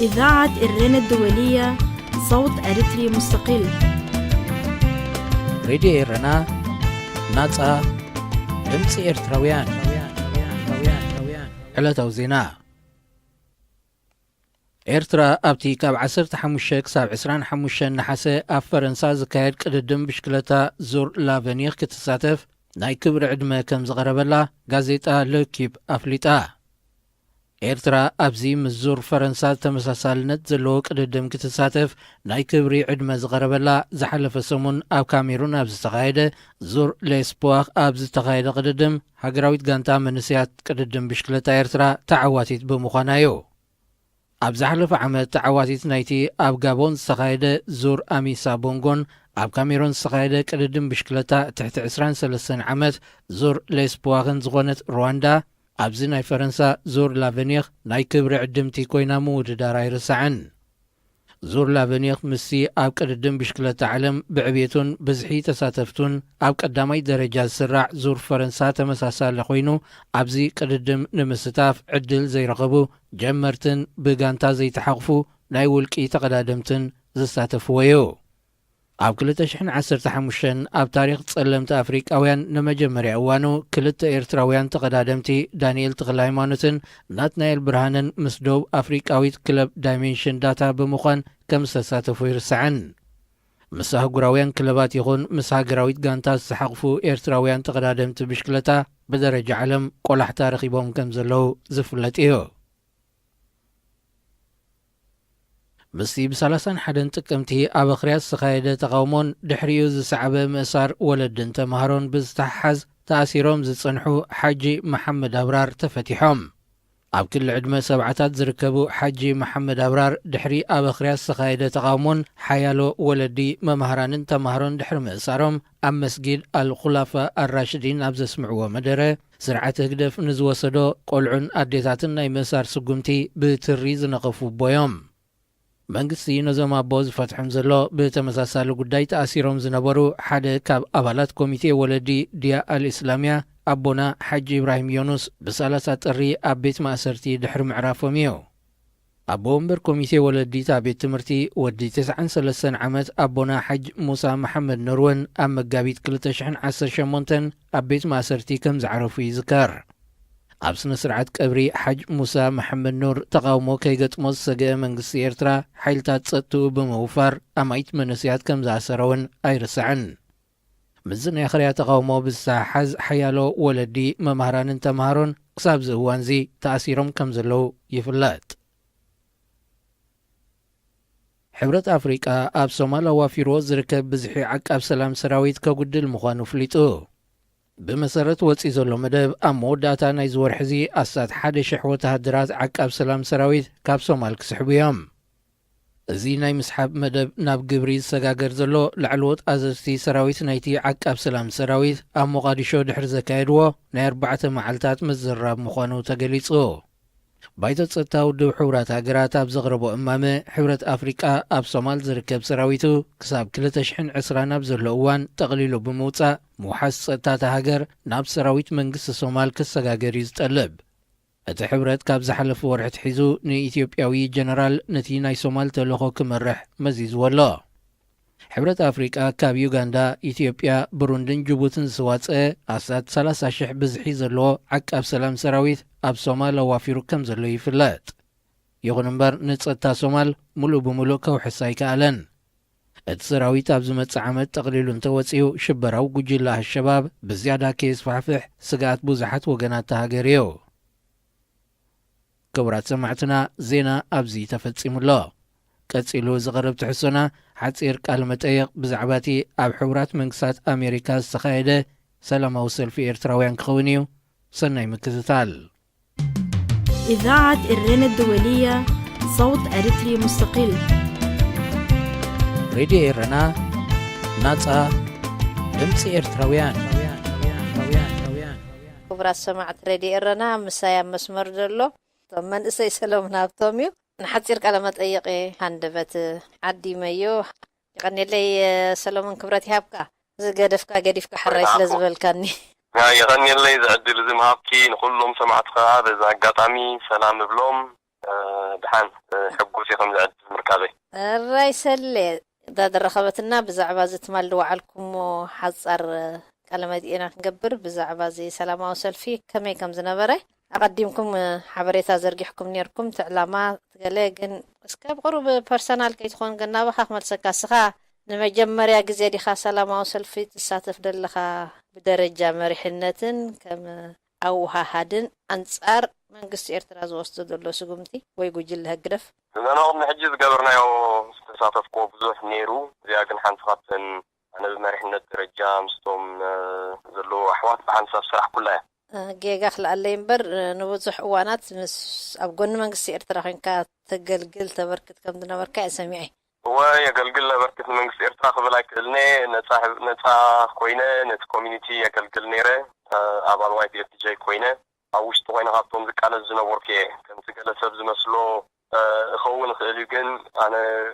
إذاعة الرنا الدولية صوت أريتري مستقل. راديو إيرنا ناصا دمص إرتراويان علتو زينا إرترا أبتي كاب 15 كساب 25 نحاسة أب فرنسا زكايد قددم بشكلتا زور لافنيغ كتساتف ناي كبر عدمة كم زغربلا غازيتا لوكيب أفليتا إرترا أبزي مزور فرنسا تمساسالنت زلو قددم كتساتف ناي كبري عدمة زغربلا زحلف سمون أب كاميرون أبز تغايدة زور ليسبواخ أبز تغايدة قددم هاقراويت غانتا منسيات قددم بشكلتا إرترا تعواتيت بمخانايو أب زحلف عمد تعواتيت نايتي أب غابون زتغايدة زور أميسا بونغون أب كاميرون زتغايدة قددم بشكلتا تحت 23 عمد زور ليسبواغن زغونت رواندا أبزي ناي فرنسا زور لافنيغ ناي كبر عدمتي كوينا مود داراي رسعن زور لافنيغ مسي أب قددم بشكلتا علم بعبيتون بزحي تساتفتون أب قدامي درجة سرع زور فرنسا تمساسا لخوينو أبزي قددم نمستاف عدل زي رغبو جمرتن بغانتا زي تحقفو ناي ولكي تقدادمتن زستاتفويو أب كلتا شحن 15 أب تاريخ تسلمت أفريقاويان نمجمري أوانو كلتا إرتراويان تقدادمتي دانييل تغلايمانوتن ناتنايل برهانن مسدوب أفريقاويت كلب دايمنشن داتا بمخان كم ستساتفو يرسعن مساهقراويان كلبات يغون مساهقراويت غانتا سحقفو إرتراويان تقدادمت بشكلتا بدرجة علم قولح تاريخي بهم كم زلو زفلت إيو مسي بسالسان حدن تكمتي أبخريات سخايدة تقاومون دحريو زسعبه مأسار ولدن تمهرون بزتحز تأثيروم زتصنحو حاجي محمد أبرار تفتحهم أب كل عدمة 7 زركبو حاجي محمد أبرار دحري أبخريات سخايدة تقاومون حيالو ولدي ممهران تمهرون دحر مأسارهم أم مسجد الخلافة الراشدين أبز اسمعوا مدره سرعة هدف نزوصدو قلعون أديتاتن ناي مسار سقمتي بتريز نقفو بويوم منغستي نظام بوز فتحم زلو بتمساسالو قداي تأثيرهم زنبرو حد كاب أبالات كوميتي ولدي ديا الإسلامية أبونا حج إبراهيم يونس بسالسة الري أبيت مأسرتي دحر معرافوميو أبو مبر كوميتي ولدي تابيت تمرتي ودي 9 عمت أبونا حج موسى محمد نروان أم مقابيت كلتا شحن 10 شمونتن أبيت مأسرتي كم زعرفو يذكر أبسنا سرعة كبري حج موسى محمد نور تقاومو كيغت موز سجا منغسي إرترا حيلتات ستو بموفر أمايت منسيات كم زعسرون أي رسعن مزن يخريا تقاومو بالساحز حيالو ولدي ممهران تمهرون قصاب زهوانزي تأثيرهم كم زلو يفلات حبرة أفريقيا أب صومالا وافيرو زركب بزحي عقاب سلام سراويت كقدل مخانو فليتو بمسارة وصي زلو مدب أمو داتا نايزور حزي أسات حد شحوة هدرات عقاب سلام سراويت كاب صومال كسحبيام زي ناي مسحب مدب ناب قبريز سقاقر زلو لعلوت أزرتي سراويت نايتي عقاب سلام سراويت أمو قادشو دحر زكايدو ناي 4 معلتات مزراب مخانو تقليصو بايتو تصتاو دو حورات هاقرات أب زغربو أمامي حورة أفريقيا أب صومال زركب سراويتو كساب كلتا شحن 20 ناب زرلووان تقليلو بموتا موحس تصتاتا هاقر ناب سراويت منقس صومال كساقاقر يزتقلب أتا حورات كاب زحلف ورحت حيزو ني إثيوبياوي جنرال نتي ناي صومال تلوخو كمرح مزيز والله حبرة أفريقيا كاب يوغندا إثيوبيا بروندن جبوتن سواتسة أسات 30 شح بزحي زلو عقاب سلام سراويت أب صومال وافيرو كم زلو يفلات يغنبر نتصتا صومال ملو بملو كو حساي كالن السراويت أب زمت عمد تقليلون تواتسيو شبراو قجيلا الشباب بزيادة كيس فحفح سقات بوزحت وقنات تهاقريو كبرات سمعتنا زينا أبزي تفتسيم الله كتسيلو زغرب تحسنا حتصير كالمتأيق بزعباتي أب حورات منكسات أمريكا السخايدة سلام وصل في إرتراويان كخونيو سناي مكتتال إذاعة الرنا الدولية صوت أريتري مستقل. راديو إيرنا ناصا دمص إرتراويان كبرات سمعت راديو إيرنا مسايا مسمر دلو من إساي سلام نابتوميو نحتصير كالمتأيق هندبت عدي ميو يغني لي سلام كبرات هابكا قدفكا حرايس لزبالكاني يغني اللي يعدل زم هابكي نقول لهم سمعت هذا إذا قطعمي سلام بلوم دحان حقوسي خم زعد مركبي الرئيس اللي داد رخبتنا بزعبة زتمالو علكم حصر كلمة إنا نقبر بزعبة زي سلامة وسلفي كمي كم زنبري أقدمكم حبريتا زرقحكم نيركم تعلامات قلقن اسكاب قرب بيرسونال كي تكون قلنا بخاخ ملسكا سخا نمجمريا قزي ديخا سلامة وسلفي تساتف دلخا بدرجة مريحنة كم أوها هادن أنصار من قصة إرتراز وسط دلو سقمتي ويقول لها قرف أنا أقوم نحجز قبرنا يو استساتف كو بزوح نيرو زياقن حانتخاتن أنا بمريحنة درجة مستوم زلو أحوات بحانساف سرح كلها جيغا خلق اللي ينبر نبوزح اوانات مس أبقون من قصة إرتراخين كات تقلقل تبركت كم دنا بركة سميعي ويقلقل بركت من قصة إرتراخ بلاك لني نتا كوينة نت كوميونيتي يقلقل نيرة أبال وايد يتجاي كوينة أوش طوين غابتهم ذكال الزنور كي كم تقل سبز مسلو خون خليقن أنا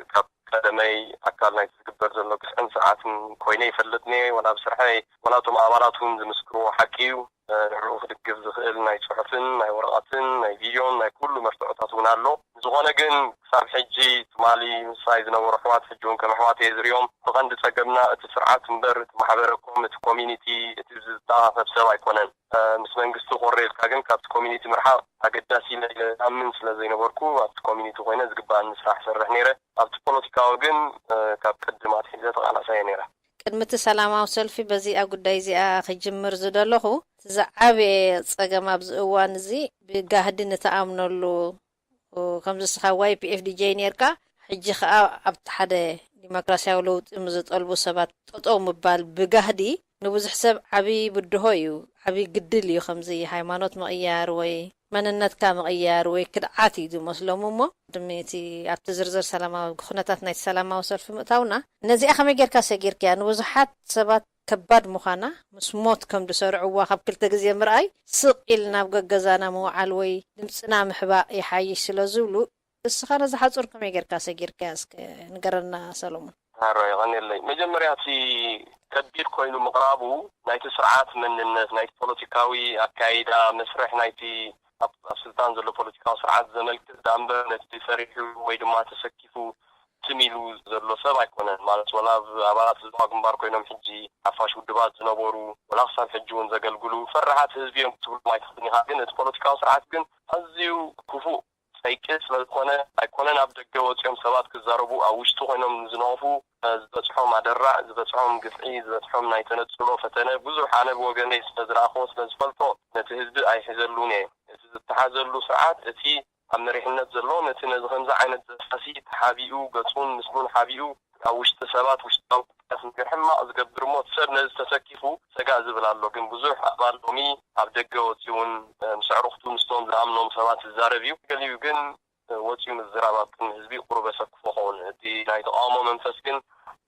كقدمي أكال نايت تقبر زلو كسعن ساعات كوينة يفلتني ولا بسرحي ولا تم أماراتهم زمسكرو حكيو نعرف دقف زخيل ناي صحفن ناي ورقاتن ناي فيديون ناي كل مرتعطاتون هالو زغانا قن سام حجي تمالي سايزنا ورحوات حجون كمحوات يزريوم فغند تساقبنا اتسرعات مبر محبركم اتكومينيتي اتزدها نفسه وايكونن مسمنقستو قريل كاقن كابت كومينيتي مرحا اقداسي لأمن سلازي نبوركو ابت كومينيتي خوينة زقبان نسراح سرح نيرة ابت بولوتيكا وقن كابت قدمات حجات على سايا نيرة كلمة سلامة وسلفي بزي أقول دايزي خجمر زدلوه تزعبي صقما بزقوان زي بقاهدين نتأمنوا له وكم سخواي بي اف دي جي نيركا حجي خا ابت حدا ديمقراطيا ولو تمزط قلبو سبات تطو مبال بقاهدي نبوز حساب عبي بدهويو عبي قدليو خمزي هايمانوت مغيار وي مننت كا مغيار وي كدعاتي دو مسلمومو دميتي ابتزرزر سلامة خناتات نايت سلامة وسلفي متاونا نزي اخمي جيركا سيجيركا نبوز حات سبات كباد مخانا مسموت كم دسرعوا خب كل تجزي مرأي سقيلنا بجزانا موعل وي دمسنا محبا يحيي سلازولو بس خلاص زحصور كم يجر كاس نقرنا سلومون هاي غني اللي مجمريا في تدبير كوينو مقرابو نايت سرعات من الناس نايت بوليتيكاوي أكايدا مسرح نايتي السلطان زلو بوليتيكاو سرعات زملك دامبر نايت فريحو ويدما تسكيفو تميلو زلو سبا يكونن مالت ولا عبارات الزواج مباركو ينام حجي عفاش ودبات زنبورو ولا خصان حجون زقلقلو فرحات حزبيهم تقول ما يخصني هاقن البوليتيكاو سرعات قن هزيو كفو سيكس للقونا يكونن عبدالقوات يوم سبات كزاربو أوشتو غينهم زنوفو زبتحهم عدرع زبتحهم قفعي زبتحهم نايتنت سلو فتنا بزو حانا بوغاني سنزراخو سنزفلتو نتهزب أي حزلوني نتهزلو سرعات اتي عم نريحنا زلون نتنا زخمزة عينت زفاسي تحابيو قصون مسلون حابيو أوش تسابات وش تاو تسنكر حما أزقبر موت سرنا تسكيفو سقا زبل الله كن بزوح أقبال دومي عبدقا وتيون مسعرختو مستون زعمنهم سابات الزاربيو قال يوغن وتيون الزرابات كن هزبي قربة سكفو خون دي نايت آمو منفسكن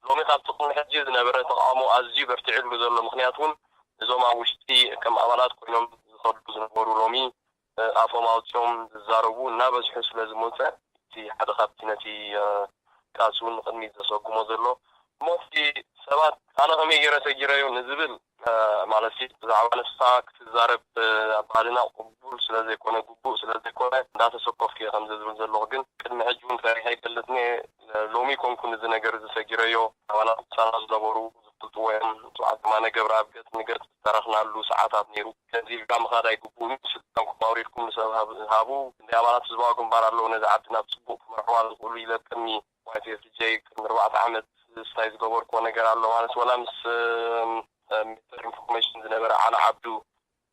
لومي قاب تقن حجيز نبرة آمو أزجي برتعلو زلو مخنياتون زوما وشتي كم أولاد كنهم زخربو زنبورو لومي أفهماتهم زاربو نابز حس لازموته في حدا خابتنتي كاسون قدمي تسوق مزلو موتي سبات أنا هم يجرا سجرايو نزبل معلشي زعوان الساق تزارب بعدنا قبول سلازي كونه قبول سلازي كونه دا تسوق في خمسة زلو جن كدم حجون فريحي كلتني لومي كون زنجر سجرايو وانا سان زبورو تطوين تعد ما نقبر أبجد نقدر ترخنا له ساعات نيرو تنزيل كم خدا يكون سلطان كباريكم هابو ديامات زواجهم برالو نزعتنا بسبوك مرحوال قولي لكني واتي في جاي كنروع عمد سايز جبر كونه قال له أنا ولا مس information زنبر على عبدو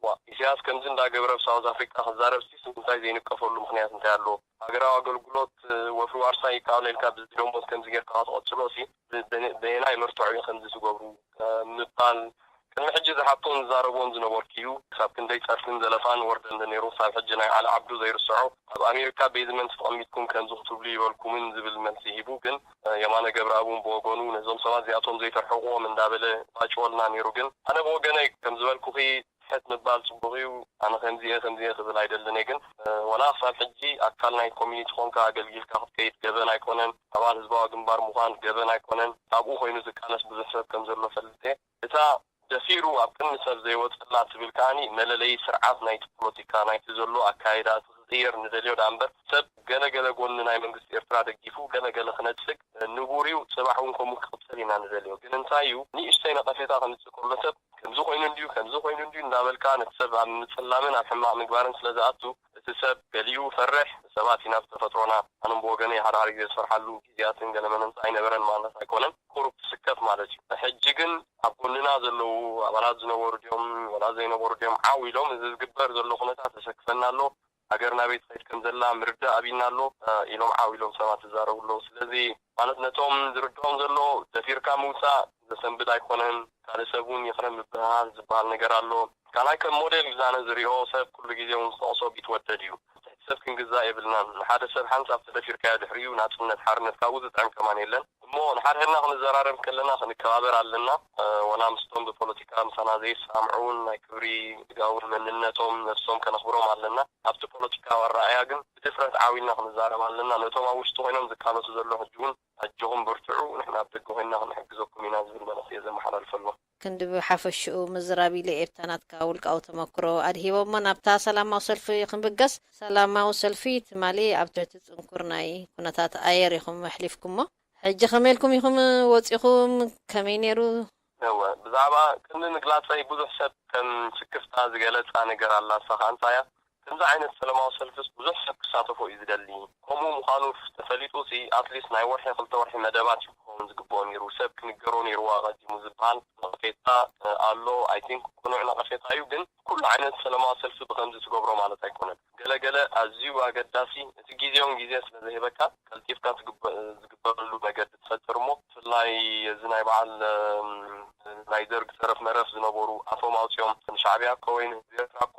وإسياس كنزن دا قبر في ساوث أفريقيا خزارب سيسن سايزين كفر له مخنيات نتعلو أقرأ أقول قلوت وفرو عرساي كاولي الكاب زديرون بس كنزير كاس أتشلوسي بيناي مرتوعين خنزسو قبرو نبقال كان محجز حطون زاربون زنبوركيو خاب كندي تارفين زلفان وردن نيرو صاحب حجنا على عبدو زير الصعو أمريكا بيزمنت تقميتكم كان زغتو لي والكومن زبل من سيهبوكن يمانا قبر أبون بوغونو نزوم سوا زياتهم زي فرحقوه من دابله باجوالنا نيروكن أنا بوغاني كم زبالكو في حت مبال صبغيو أنا خمزية خذ العيد اللي ولا صار حجي أكلنا كوميونيتي خونكا قلقيل كهف كيت جبنا يكونن طبعا هزبا جنبار مخان جبنا يكونن أبوه خوينو زكانش بزحف كم زلوا فلته إذا جسيرو أبكن مثل زي وطلع بالكاني مللي سرعات نايت بوليتيكا نايت زلوا أكايدات غير ندليو دامبر سب جنا قلنا ناي من قصة دقيفو قال خنتسك نبوريو صباحون كم خبصلينا نزليو ግን እንታዩ ንእሽተይ ነቐፌታ ከምዝኮሎ ሰብ ከምዚ ኮይኑ እንዲሁ እንዳበልካ ነትሰብ ኣብ ምጽላምን ኣብ ሕማቕ ምግባርን ስለዝኣቱ እቲ ሰብ ገሊዩ ፈርሕ ሰባት ናብ ተፈጥሮና ኣንም ብወገኔ ሓዳሪ ዝፈርሓሉ ጊዜያትን ገለመንን ኣይነበረን ማለት ኣይኮነን ቁሩብ ስከፍ ማለት እዩ ሕጂ ግን ኣብ ጎንና ዘለዉ ኣባላት ዝነበሩ ድዮም ወላ ዘይነበሩ ድዮም ዓዊሎም እዚ ዝግበር ዘሎ ኩነታት ተሰክፈና ኣሎ ሃገርና ቤት ሰይድ ከም ዘላ ምርዳ ኣቢና ኣሎ ኢሎም ዓዊሎም ሰባት ዝዛረብሉ ስለዚ ማለት ነቶም ዝርድኦም ዘሎ ደፊርካ ምውፃእ ዘሰንብድ ኣይኮነን ካልእ ሰቡን ይኽረም ዝበሃል ዝበሃል ነገር ኣሎ ካልኣይ ከም ሞዴል ግዛነ ዝሪኦ ሰብ ኩሉ ግዜ እውን ዝጠቕሶ ቢትወደድ እዩ ሰብ ክንግዛእ የብልናን ንሓደ ሰብ ሓንሳብ ተደፊርካዮ ድሕሪኡ ናጽነት ሓርነት ካብኡ ዝጥዕም ከማን የለን እሞ ንሓድሕድና ክንዘራረብ ከለና ክንከባበር ኣለና ወላ ምስቶም ብፖለቲካ ምሳና ዘይሰምዑን ናይ ክብሪ ጋውን መንነቶም ነፍሶም ከነኽብሮም ኣለና ኣብቲ ፖለቲካ ወራእያ ግን ብድፍረት ዓዊልና ክንዛረብ ኣለና ነቶም ኣብ ውሽጡ ኮይኖም ዝቃለሱ ዘሎ ሕጂ እውን ኣጆኹም ብርትዑ ንሕና ኣብ ደገ ኮይንና ክንሕግዘኩም ኢና ዝብል መልእኽቲ ዘመሓላልፈሎ ክንዲ ብሓፈሽኡ ምዝራብ ኢለ ኤርታናትካ ውልቃዊ ተመክሮ ኣድሂቦሞ ናብታ ሰላማዊ ሰልፊ ክንብገስ ሰላማዊ ሰልፊ ትማሊ ኣብ ትሕቲ ፅንኩር ናይ ኩነታት ኣየር ኢኹም ኣሕሊፍኩሞ ሕጂ ከመይልኩም ኢኹም ወፂኹም ከመይ ነይሩ ብዛዕባ ክንዲ ምግላፀይ ብዙሕ ሰብ ከም ስክፍታ ዝገለፃ ነገር ኣላ ሳኻ እንታያ ከምዚ ዓይነት ሰላማዊ ሰልፊስ ብዙሕ ሰብ ክሳተፎ እዩ ዝደሊ ከምኡ ምዃኑ ተፈሊጡ ሲ ኣትሊስት ናይ ወርሒ 2 ወርሒ መደባት ክኸውን ዝግብኦ ነይሩ ሰብ ክንገሮ ነይሩ ቀዲሙ ዝበሃል ነቐፌታ ኣሎ ኣይ ቲንክ ኩኑዕ ነቐፌታ እዩ ግን ኩሉ ዓይነት ሰላማዊ ሰልፊ ብከምዚ ትገብሮ ማለት ኣይኮነን ገለገለ ኣዝዩ ኣገዳሲ እቲ ጊዜውን ጊዜ ስለዘይበካ ቀልጢፍካ ዝግበረሉ መገዲ ትፈጥር እሞ ብፍላይ እዚ ናይ በዓል ናይ ደርግ ተረፍ መረፍ ዝነበሩ ኣቶም ኣውፅኦም ሻዕብያ እኮ ወይ ኤርትራ እኮ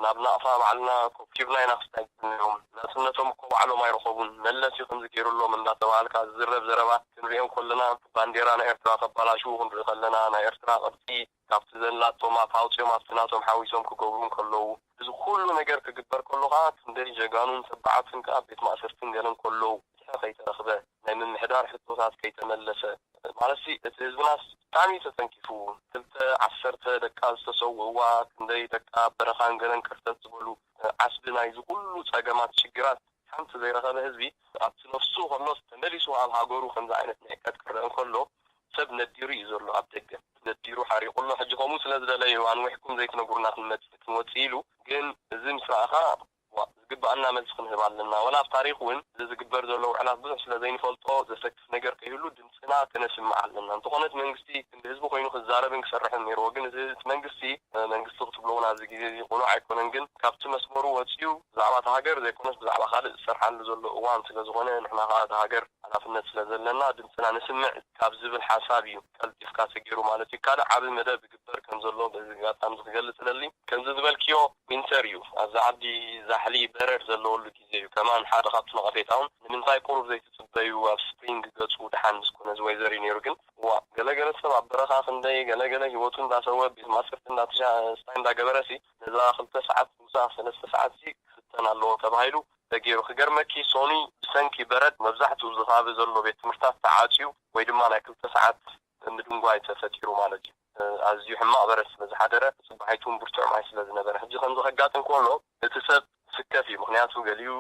ናብ ናቕፋ በዓልና ኮብቲብና ኢና ክስታይ እዮም ናጽነቶም እኮ ባዕሎም ኣይረኸቡን መለስ እዩ ከምዚ ገይሩሎም እንዳተባሃልካ ዝዝረብ ዘረባ ክንሪኦም ከለና ባንዴራ ናይ ኤርትራ ተባላሹ ክንርኢ ከለና ናይ ኤርትራ ቅርፂ ካብቲ ዘላቶም ኣብ ኣውፅኦም ኣብቲ ናቶም ሓዊሶም ክገብሩን ከለዉ እዚ ኩሉ ነገር ክግበር ከለኻ ክንደይ ጀጋኑን ተባዓትን ከዓ ቤት ማእሰርትን ገለን ከለዉ ከይተረኽበ ናይ ምምሕዳር ሕቶታት ከይተመለሰ ማለት እቲ ህዝብናስ ብጣዕሚ ተፀንኪፉ 10 ደቃ ዝተሰውእዋ ክንደይ ደቃ በረኻን ገለን ክርተት ዝበሉ ዓስቢ ናይ ዝኩሉ ፀገማት ሽግራት ሓንቲ ዘይረኸበ ህዝቢ ኣብቲ ነፍሱ ከሎስ ተመሊሱ ኣብ ሃገሩ ከምዚ ዓይነት ናይ ዕቀት ክረአ እንከሎ ሰብ ነዲሩ እዩ ዘሎ ኣብ ደገ ነዲሩ ሓሪቁሎ ሕጂ ከምኡ ስለዝደለዩ ኣንዊሕኩም ዘይትነግሩና ክንወፅእ ኢሉ ግን እዚ ምስ ረኣኻ ዝግባአና መልሲ ክንህብ ኣለና ወላ ኣብ ታሪክ እውን ዝግበር ዘሎ ውዕላት ብዙሕ ስለዘይንፈልጦ ዘሰክፍ ነገር ከይህሉ ድምፅና ክነስምዕ ኣለና እንተኾነት መንግስቲ ክንዲ ህዝቢ ኮይኑ ክዛረብን ክሰርሕን ነይሩ ግን እዚ መንግስቲ ክትብለውን ኣብዚ ግዜ እዚ ቁኑዕ ኣይኮነን ግን ካብቲ መስመሩ ወፂኡ ብዛዕባ እቲ ሃገር ዘይኮነስ ብዛዕባ ካልእ ዝሰርሓሉ ዘሎ እዋን ስለዝኾነ ንሕና ከዓ እቲ ሃገር ሓላፍነት ስለዘለና ድምፅና ንስምዕ ካብ ዝብል ሓሳብ እዩ ቀልጢፍካ ተገይሩ ማለት እዩ ካልእ ዓብይ መደብ ዝግበር ከም ዘሎ በዚ ጋጣም ዝገልጽ ለሊ ከምዚ ዝበልክዮ ዊንተር እዩ ኣብዛ ዓዲ ዛሕሊ በረድ ዘለወሉ ጊዜ እዩ ከማን ሓደ ካብቲ ነቐፌታውን ንምንታይ ቁሩብ ዘይትፅበዩ ኣብ ስፕሪንግ ገፁ ድሓን ምስኮነ ዝወይዘር እዩ ነይሩ ግን ገለገለ ሰብ ኣብ በረኻ ክንደይ ገለገለ ሂወቱ እንዳሰወ ቤት ማእሰርቲ እንዳተሻስታይ እንዳገበረሲ ነዛ 2 ሰዓት ምሳሕ 3 ሰዓት ክፍተን ኣለዎ ተባሂሉ ተገይሩ ክገርመኪ ሶኒ ብሰንኪ በረድ መብዛሕትኡ ዝኻበ ዘሎ ቤት ትምህርታት ተዓፅዩ ወይ ድማ ናይ 2 ሰዓት ምድንጓይ ተፈጢሩ ማለት እዩ ኣዝዩ ሕማቕ በረድ ስለዝሓደረ ፅባሒቱን ብርቱዕ ማይ ስለዝነበረ ሕጂ ከምዚ ከጋጥም ከሎ እቲ ሰብ ስከፍ እዩ ምክንያቱ ገሊኡ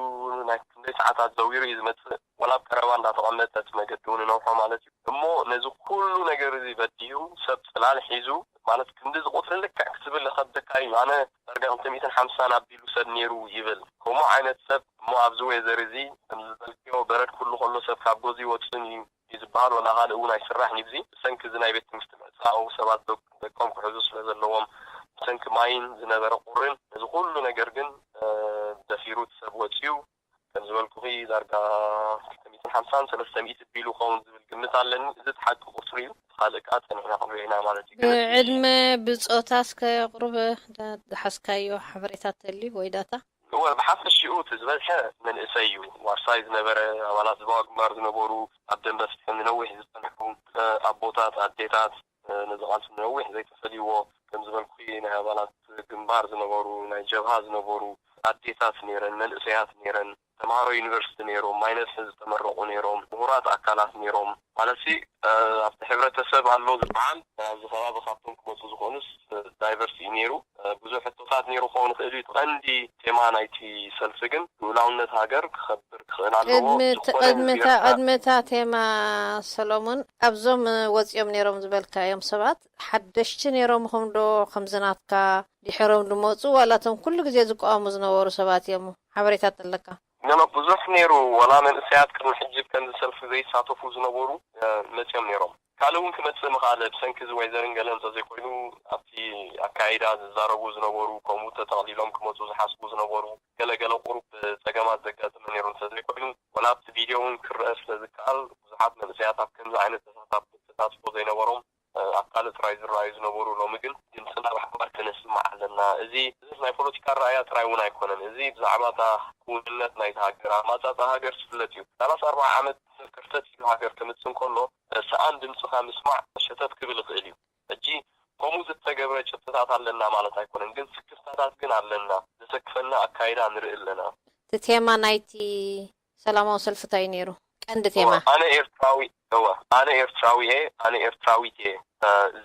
ናይ ክንደይ ሰዓታት ዘዊሩ እዩ ዝመፅእ ወላ ኣብ ቀረባ እንዳተቐመጠት መገዲ እውን ነውሖ ማለት እዩ እሞ ነዚ ኩሉ ነገር እዚ በዲዩ ሰብ ፅላል ሒዙ ማለት ክንዲ ዝቁፅር ልክዕ ክትብል ከብደካ እዩ ኣነ ዳርጋ 250 ኣቢሉ ሰብ ነይሩ ይብል ከምኡ ዓይነት ሰብ እሞ ኣብዚ ወይዘር እዚ ከምዝበልክዮ በረድ ኩሉ ከሎ ሰብ ካብ ጎዚ ወፅን እዩ ዝበሃል ወላ ካልእ እውን ኣይስራሕ ንብዚ ብሰንኪ እዚ ናይ ቤት ትምህርቲ ምዕፃው ሰባት ደቆም ክሕዙ ስለዘለዎም ብሰንኪ ማይን ዝነበረ ቁርን እዚ ኩሉ ነገር ግን ደፊሩ ሰብ ወፂኡ ከም ዝበልኩኺ ዳርጋ 250 300 ቢሉ ኸውን ዝብል ግምት ኣለኒ እዚ ተሓቂ ቁፅሪ እዩ ካልእ ከዓ ፀኒሕና ክንሪአና ማለት እዩ ብዕድመ ብፆታስ ከቅርብ ዝሓስካዮ ሓበሬታት ተልዩ ወይ ዳታ ብሓፈሽኡ ዝበዝሐ መንእሰይ እዩ ዋርሳይ ዝነበረ ኣባላት ዝባዋ ግንባር ዝነበሩ ኣብ ደንበስ ንነዊሕ ዝፀንሑ ኣቦታት ኣዴታት ንዝቃልሲ ንነዊሕ ዘይተፈልይዎ ከም ዝበልኩ ናይ ኣባላት ግንባር ዝነበሩ ናይ ጀብሃ ዝነበሩ ኣዴታት ነይረን መንእሰያት ነይረን ተማሃሮ ዩኒቨርሲቲ ነይሮም ማይነስ ዝተመረቁ ነይሮም ምሁራት አካላት ነይሮም ማለሲ ኣብቲ ሕብረተሰብ ኣሎ ዝበሃል ኣብዚ ከባቢ ካብቶም ክመፁ ዝኾኑስ ዳይቨርሲቲ ነይሩ ብዙሕ ሕቶታት ነይሩ ክኸውን ይኽእል እዩ ቀንዲ ቴማ ናይቲ ሰልፊ ግን ልኡላውነት ሃገር ክኸብር ክኽእል ኣለዎ ቅድሚታ ቴማ ሰሎሞን ኣብዞም ወፂኦም ነይሮም ዝበልካዮም ሰባት ሓደሽቲ ነይሮም ኹምዶ ከምዝናትካ ድሕሮም ድመፁ ዋላቶም ኩሉ ግዜ ዝቃወሙ ዝነበሩ ሰባት እዮም ሓበሬታት ኣለካ نما بزح نيرو ولا من ساعات كم حجب كان السلف زي ساعتو زنبورو متيم نيرو قالوا كم تسمى مقالب سنكز ويزرن قالن تزي كوينو أبتي أكايدا زاربو زنبورو كوموتا تغليلهم كموتو حاسبو زنبورو قال قروب تجمعات زكاة من نيرو تزي كوينو ولا فيديو كرس لذكال زحات من ساعات كم زعينة تاسبو زي نورهم أقالت رايز نبورو لو ممكن جنسنا بحبار كنسمع لنا إذا ما يفولوتيكا رأيات رايونا يكونن إذا بزعباتا كونت نايت هاجر ما تاتا هاجر سلتيو 3-4 عامد كرتتي هاجر كمتسن كله سأن دمسخا مسمع شتات قبل غيليو أجي قوموز التجابر شتات علنا مالتا يكونن جنس كستات جن علنا نسكفنا أكايدا نرئ لنا تتيما نايتي سلام وسلف تاينيرو عند تيما أنا إيرتراوي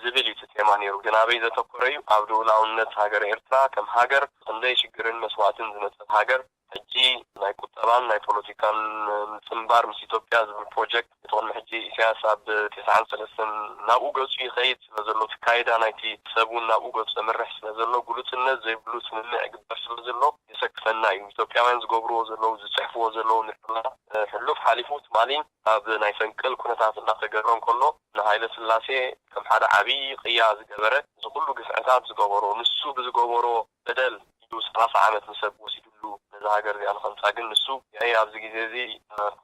زبلي تتيما نيرو جنابي إذا تقرأي أبدو لاونت هاجر إيرترا كم هاجر عندي شجرين مسواتين زمت هاجر هجي نايكو طبعا ناي بوليتيكال سنبار مسيتوبيا زبل بروجكت يتوان محجي سياسة ب9 ناوغوز في خيط نزلو تكايدا نايتي سابون ناوغوز تمرح نزلو قلوت الناس زي بلوت من أقدرش نزلو يسكفنا إثيوبيا وين زغبرو زلو زسحفو زلو نحلا حلوف حالفوت مالين أب نايفنكل كنا تعرفنا تجربهم كله نهاية السلاسة كم حدا عبي قياس جبرة زكلو قصعات زغبرو نسو بزغبرو بدل يدوس 3 عامات نسب وسيدلو نزاجر دي الخمسة جن نسو يعني أبز جزازي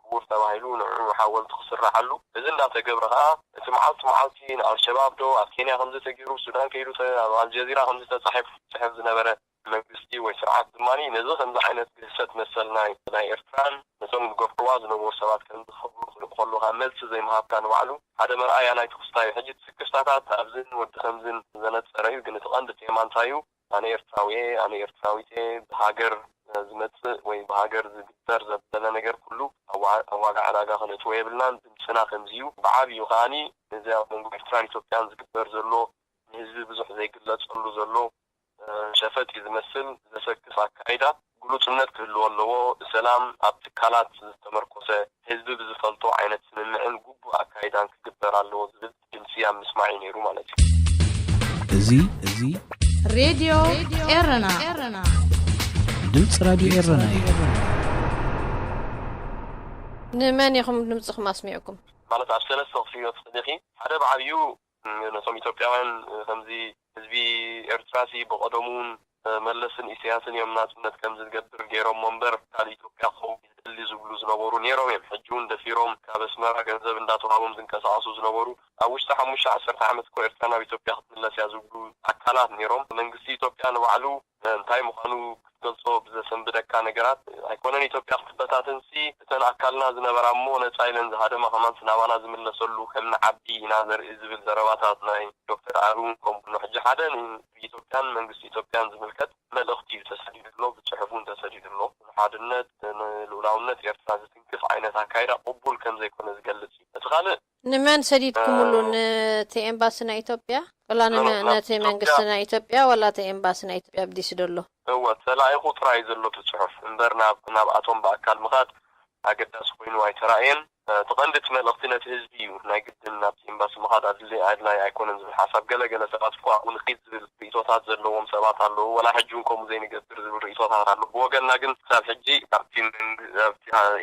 كور تواهلون وحاول تخسر حلو إذن لا تجبرها معلتين على الشباب دو أكينيا 5 تجرو السودان كيلو على الجزيرة 5 صحف زنبرة مجلسي وسرعات زماني نزل خمسة عينات قصة مثلنا إيرتران مثلا الجوفرواز نور سوات كان خلوها ملس زي ما كان وعلو هذا مرأي أنا تخصتاي حجت سكستات أبزن ودخمزن زنت سرايو جنت عند تيمان تايو أنا إيرتراوي بهاجر زمت وين بهاجر زبتر زبدنا نجار كله أو على جاهنا توي بلان سنة خمسيو بعابي وغاني زي من إيرتراني توبيان زبتر زلو نزل بزح زي كله تصلوا زلو شافت يتمثل زسكس عقيدة قلوت النت كله والله سلام ابتكالات تمركزه حزب بزفلطو عينت من جوب عقيدة كبر على الوزن جنسية مسمعين يروم على زي راديو إيرنا دمت راديو إيرنا نمان يخم نمسخ ما اسمعكم مالت عسلة صوفية صديقي هذا بعيو نسوم إثيوبياوين خمزي حزبي إرتراسي بقدمون ملسن إسياسن يمنات منت كمز الجبر جيروم منبر على إثيوبيا خو اللي زبلوز نورو نيروم يحجون دفيروم كابس مرة كنزب نداتو هابم زن كسعصوز نورو أوش تحمش 10 عامات كو إرترانا بإثيوبيا خط الله سيازبلو أكالات نيروم منجسي إثيوبيا نوعلو انتاي مخانو كتلصو بزسن بدكا نجرات هيكونن إثيوبيا خطبتاتنسي تن أكالنا زنبرامو نتايلن هذا ما كمان سنوانا زمن لسلو خمنا عبدي ناظر إزبل زرواتاتنا دكتور عارون كم نحج حدا إثيوبيا منجسي إثيوبيا زملكت ملختي تسديد له بتشحفون تسديد له حادنت لولاونت يرتاز تنكف عينتها كايرا قبول كم زي كنا زقلتي اتغالى نمان سديدكم لون تي امباسنا إثيوبيا ولا نتي منجسنا إثيوبيا ولا تي امباسنا إثيوبيا بدي سدله هو تلاقي ترايز له تشحف انبرنا نابعتهم بأكال مغاد أقدس خوينو أي تراين تقندت ملقتنا تهزبيو ناقدنا بس مغاد اللي عدنا يكون نزل حسب قلق سبات فوق ونخيز بالرئيسوتات زلوهم سبات هلو ولا حجونكم زين قدر زل الرئيسوتات هلو بوغلنا قن ساب حجي في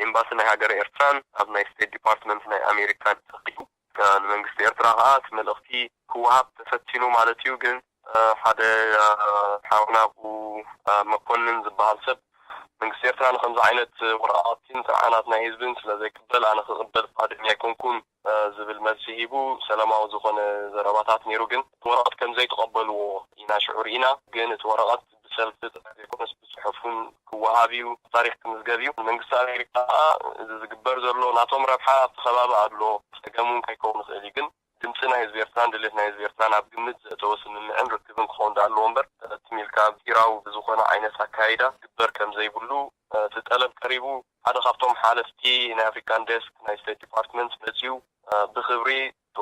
إمباسنا هاجر إيرتران أبناء ستيت ديبارتمنت نا أمريكان تقيو كان منجست إيرتراغات ملقتي كوهاب تفتينو مالتيو قن حدا حاونا بو مكونن زبال سب من كسرت أنا 5 عينة ورقاتين تعناتنا هيزبن سلازي قبل أنا قبل قادم يكون زبل مسيبو سلامة وزخون زرابات نيروجن ورقات كم زي تقبلوا إنا شعورينا جنت ورقات بسلفت يكون بصحفون كوهابيو تاريخ كمزجابيو من كسر إذا قبل زرلو نعطهم ربحة خباب عدلو سجمون كيكون خليجن دمسنا هزبيرتان دلتنا هزبيرتان عبدمت توصل من عند ركبن خون دار لومبر تميل كاب كيراو بزخون عينة سكايدة قبل كم زي بلو تتقلب قريبو ሓደ ካብቶም ሓለፍቲ ናይ ኣፍሪካን ዴስክ ናይ ስቴት ዲፓርትመንት መፅዩ ብክብሪ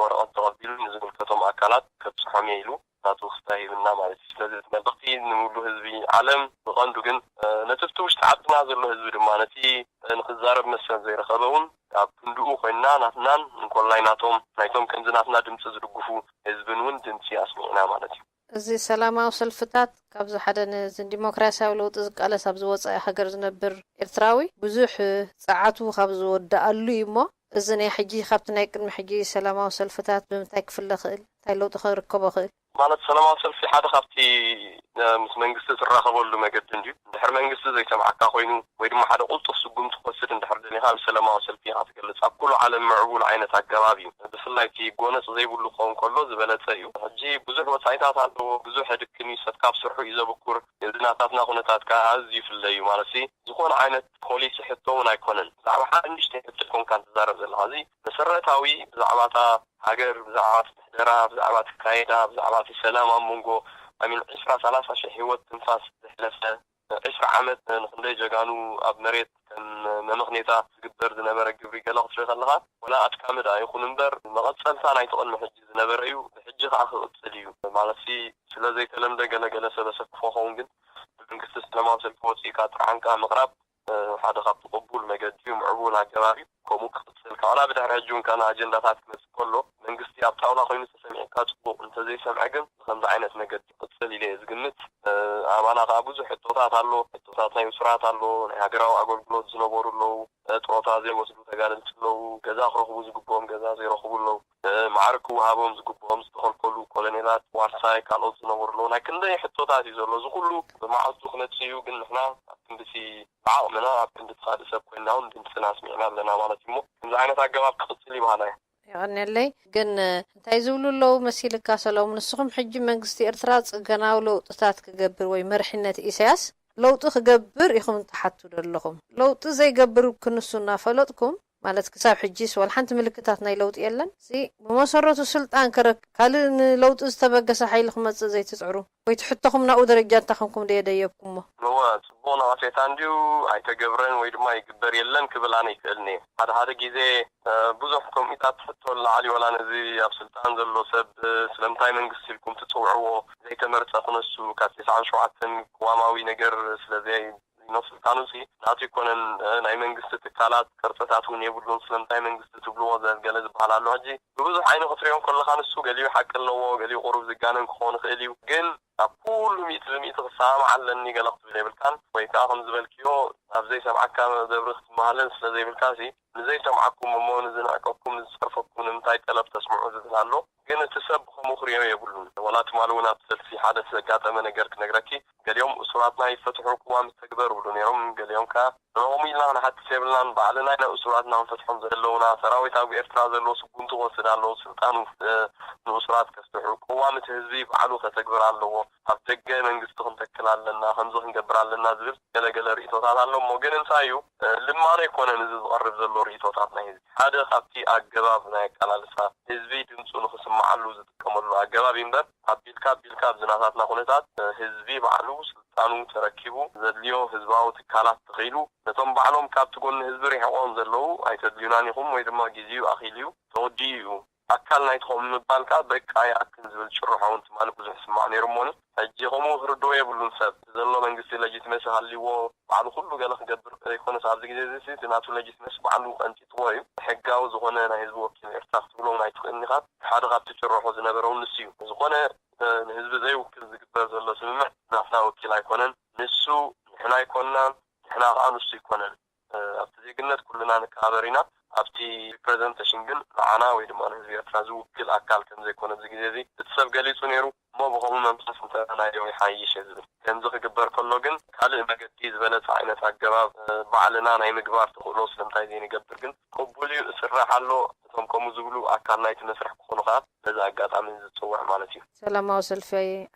ወረቐት ተቐቢሉ ንዝምልከቶም ኣካላት ከብፅሖም ኢሉ ናቱ ክስታይ ይብልና ማለት እዩ። ስለዚ መልእኽቲ ንሙሉ ህዝቢ ዓለም ብቐንዱ ግን ነቲ ውሽጢ ዓድና ዘሎ ህዝቢ ድማ ነቲ ንክዛረብ መሰል ዘይረኸበ እውን ኣብ ክንድኡ ኮይንና ናትናን ንኮላይናቶም ናይቶም ከምዝናትና ድምፂ ዝድግፉ ህዝብን እውን ድምፂ ኣስሚዕና ማለት እዩ። እዚ ሰላማዊ ሰልፍታት ካብዚ ሓደ ዲሞክራሲያዊ ለውጢ ዝቃለስ ኣብ ዝወፀ ሃገር ዝነብር ኤርትራዊ ብዙሕ ፀዓቱ ካብ ዝወዳእሉ እዩ እሞ እዚ ናይ ሕጂ ካብቲ ናይ ቅድሚ ሕጂ ሰላማዊ ሰልፍታት ብምንታይ ክፍለ ክእል እንታይ ለውጢ ክርከቦ ክእል ማለት ሰላማዊ ሰልፊ ሓደ ካብቲ ምስ መንግስቲ ዝራኸበሉ መገዲ እንድዩ እንድሕር መንግስቲ ዘይሰምዓካ ኮይኑ ወይ ድማ ሓደ ቁልጡፍ ስጉምቲ ክወስድ እንድሕር ደሊኻ ሰላማዊ ሰልፊ ኢኻ ትገልጽ ኣብ ኩሉ ዓለም ምዕቡል ዓይነት ኣገባብ እዩ ብፍላይ እቲ ጎነፅ ዘይብሉ ክኸውን ከሎ ዝበለፀ እዩ ሕጂ ብዙሕ ወፃኢታት ኣለዎ ብዙሕ ድክም ይሰት ካብ ስርሑ እዩ ዘብኩር የዝናታትና ኩነታት ከዓ ኣዝዩ ይፍለ እዩ ማለት ዝኾነ ዓይነት ፖሊሲ ሕቶ እውን ኣይኮነን ብዛዕባ ሓደ ንእሽተይ ሕቶ ኮንካ ትዛረብ ዘለኻ እዚ መሰረታዊ ብዛዕባታ ሃገር ብዛዕባ ምሕደራ ብዛዕባ ተካይዳ ብዛዕባ ሰላም ኣብ መንጎ ኣሚን 20-30 ሺሕ ህይወት ትንፋስ ዝሕለፈ 20 ዓመት ንክንደይ ጀጋኑ ኣብ መሬት ከም መምኽኔታ ዝግበር ዝነበረ ግብሪ ገለ ክትርኢ ከለኻ ወላ ኣድካምዳ ይኹን እምበር መቐፀልታ ናይ ተቐድሚ ሕጂ ዝነበረ እዩ ብሕጂ ከዓ ክቕፅል እዩ ማለት ስለዘይተለምደ ገለገለ ሰበሰብ ክኸውን ግን ብመንግስቲ ሰላማዊ ሰልፊ ወፂእካ ጥርዓንካ ምቕራብ ሓደ ካብቲ ቅቡል መገዲ እዩ ምዕቡል ኣገባብ እዩ ከምኡ ክቕፅል ካላ ብድሕሪ ሕጂ እውን kana ኣጀንዳታት ክመፅእ ከሎ መንግስቲ ኣብ ጣውላ ኮይኑ ተሰሚዕካ ፅቡቅ እንተዘይሰምዐ ግን ከምዚ ዓይነት መገዲ ክቕፅል ኢለ ዝግምት ኣባና ከዓ ብዙሕ ሕቶታት ኣሎ ሕቶታት ናይ ስርዓት ኣሎ ናይ ሃገራዊ ኣገልግሎት ዝነበሩ ኣለዉ ጥሮታ ዘይወስዱ ተጋደልቲ ኣለዉ ገዛ ክረኽቡ ዝግብኦም ገዛ ዘይረኽቡ ኣለዉ ማዕረ ክወሃቦም ዝግብኦም ዝተኸልከሉ ኮሎኔላት ዋርሳይ ካልኦት ዝነበሩ ኣለዉ ናይ ክንደይ ሕቶታት እዩ ዘሎ እዚ ኩሉ ብመዓልቱ ክመፅእ እዩ ግን ንሕና ኣብ ክንድቲ ዓቕምና ኣብ ክንድቲ ካልእ ሰብ ኮይና እውን ድምፅና ኣስሚዕና ኣለና ማለት እዩ ከምዚ ዓይነት ኣገባብ ክቕፅል ይበሃላ ይቐኒለይ ግን እንታይ ዝብሉ ኣለዉ መሲልካ ሰሎም ንስኹም ሕጂ መንግስቲ ኤርትራ ፅገናዊ ለውጥታት ክገብር ወይ መርሕነት ኢሳያስ ለውጢ ክገብር ኢኹም ተሓቱ ዘለኹም ለውጢ ዘይገብር ክንሱ እናፈለጥኩም ማለት ክሳብ ሕጂስ ወላ ሓንቲ ምልክታት ናይ ለውጢ የለን ብመሰረቱ ስልጣን ክረክብ ካልእ ንለውጢ ዝተበገሰ ሓይሊ ክመፅእ ዘይትፅዕሩ ወይ ትሕተኹም ናብኡ ደረጃ እንታኹምኩም ደየደየብኩሞ ጽቡቕ ነቐፌታ እንድዩ ኣይተገብረን ወይ ድማ ይግበር የለን ክብላን ይክእልኒ ሓደ ግዜ ብዙሕ ኮሚታት ሕቶ ላዕሊ ወላ ነዚ ኣብ ስልጣን ዘሎ ሰብ ስለምንታይ መንግስቲ ኢልኩም ትፅውዕዎ ዘይተመርፀ ክነሱ ካብ 97 ቅዋማዊ ነገር ስለዘይ ስልጣኑ ናቱ ይኮነን ናይ መንግስቲ ትካላት ቅርፅታት እውን የብሉን ስለምንታይ መንግስቲ ትብልዎ ገለ ዝበሃል ኣሎ ሕጂ ብብዙሕ ዓይኒ ክትሪኦም ከለካ ንሱ ገሊኡ ሓቂ ኣለዎ ገሊኡ ቁሩብ ዝጋነን ክኾን ይኽእል እዩ ግን ኣብ ኩሉ ሚእቲ ብሚእቲ ክሰማዕ ኣለኒ ገለ ክትብል የብልካን ወይ ከዓ ከም ዝበልክዮ ኣብ ዘይሰምዓካ ደብሪ ክትመሃለን ስለዘይብልካ ንዘይሰምዓኩም እሞ ንዝናቀኩም ንዝፀርፈኩም ንምንታይ ጠለብ ተስምዑ ዝብል ኣሎ ግን እቲ ሰብ ከምኡ ክሪኦ የብሉን ወላ ትማል እውን ኣብ ሰልፊ ሓደ ዘጋጠመ ነገር ክነግረኪ ገሊኦም እሱራትና ይፈትሑ ቅዋም ተግበር ብሉ ነይሮም ገሊኦም ከዓ ንኦም ኢልና ንሓድስ የብልናን ባዕልና ኢና እሱራትና ንፈትሖም ዘለውና ሰራዊት ኣብ ኤርትራ ዘሎ ስጉምቲ ክወስድ ኣለዎ ስልጣኑ ንእሱራት ከስትሑ ቅዋም እቲ ህዝቢ ባዕሉ ከተግብር ኣለዎ ኣብ ደገ መንግስቲ ክንተክል ኣለና ከምዚ ክንገብር ኣለና ዝብል ገለገለ ርእቶታት ኣሎ እሞ ግን እንታይ እዩ ልማኖ ይኮነን እዚ ዝቐርብ ዘሎ ርእቶታት ናይ ህዝቢ ሓደ ካብቲ ኣገባብ ናይ ኣቀላልሳ ህዝቢ ድምፁ ንክስማዓሉ ዝጥቀመሉ ኣገባብ እምበር ኣቢልካ ኣብ ዝናታትና ኩነታት ህዝቢ ባዕሉ ስልጣኑ ተረኪቡ ዘድልዮ ህዝባዊ ትካላት ተኺሉ ነቶም ባዕሎም ካብቲ ጎኒ ህዝቢ ሪሕቆም ዘለዉ ኣይተድልዩናን ኢኹም ወይ ድማ ግዚኡ ኣኺሉ እዩ ተወዲኡ እዩ ኣካል ናይትኹም ምባልካ በቃ ይኣክን ዝብል ጭርሖውን ትማል ብዙሕ ስማዕ ነይሩ እሞኒ ሕጂ ከምኡ ክርድኦ የብሉን ሰብ ዘሎ መንግስቲ ለጂትመሲ ሃልይዎ ባዕሉ ኩሉ ገለ ክገብር ዘይኮነስ ኣብዚ ግዜ እዚ እቲ ናቱ ለጂትመሲ ባዕሉ ቀንጢጥዎ እዩ ሕጋዊ ዝኾነ ናይ ህዝቢ ወኪል ኤርትራ ክትብሎም ናይ ትኽእልኒ ኢኻ ሓደ ካብቲ ጭርሖ ዝነበረ እውን ንሱ እዩ ዝኾነ ንህዝቢ ዘይውክል ዝግበር ዘሎ ስምምዕ ናትና ወኪል ኣይኮነን ንሱ ንሕና ኣይኮንናን ንሕና ከዓ ንሱ ይኮነን ኣብቲ ዜግነት ኩልና ንከባበር ኢና ኣብቲ ሪፕሬዘንቴሽን ግን ንዓና ወይ ድማ ንህዝቢ ኤርትራ ዝውክል ኣካል ከም ዘይኮነ እዚ ግዜ እዚ እቲ ሰብ ገሊፁ ነይሩ እሞ ብኸምኡ መንፈስ እንተናዮ ይሓይሽ ዝብል ከምዚ ክግበር ከሎ ግን ካልእ መገዲ ዝበለፀ ዓይነት ኣገባብ ባዕልና ናይ ምግባር ተኽእሎ ስለምንታይ ዘይንገብር ግን ቅቡል እዩ እስራሕ ኣሎ እቶም ከምኡ ዝብሉ ኣካል ናይቲ መስርሕ ክኾኑ ከዓ በዚ ኣጋጣሚ ዝፅዋዕ ማለት እዩ ሰላማዊ ሰልፊ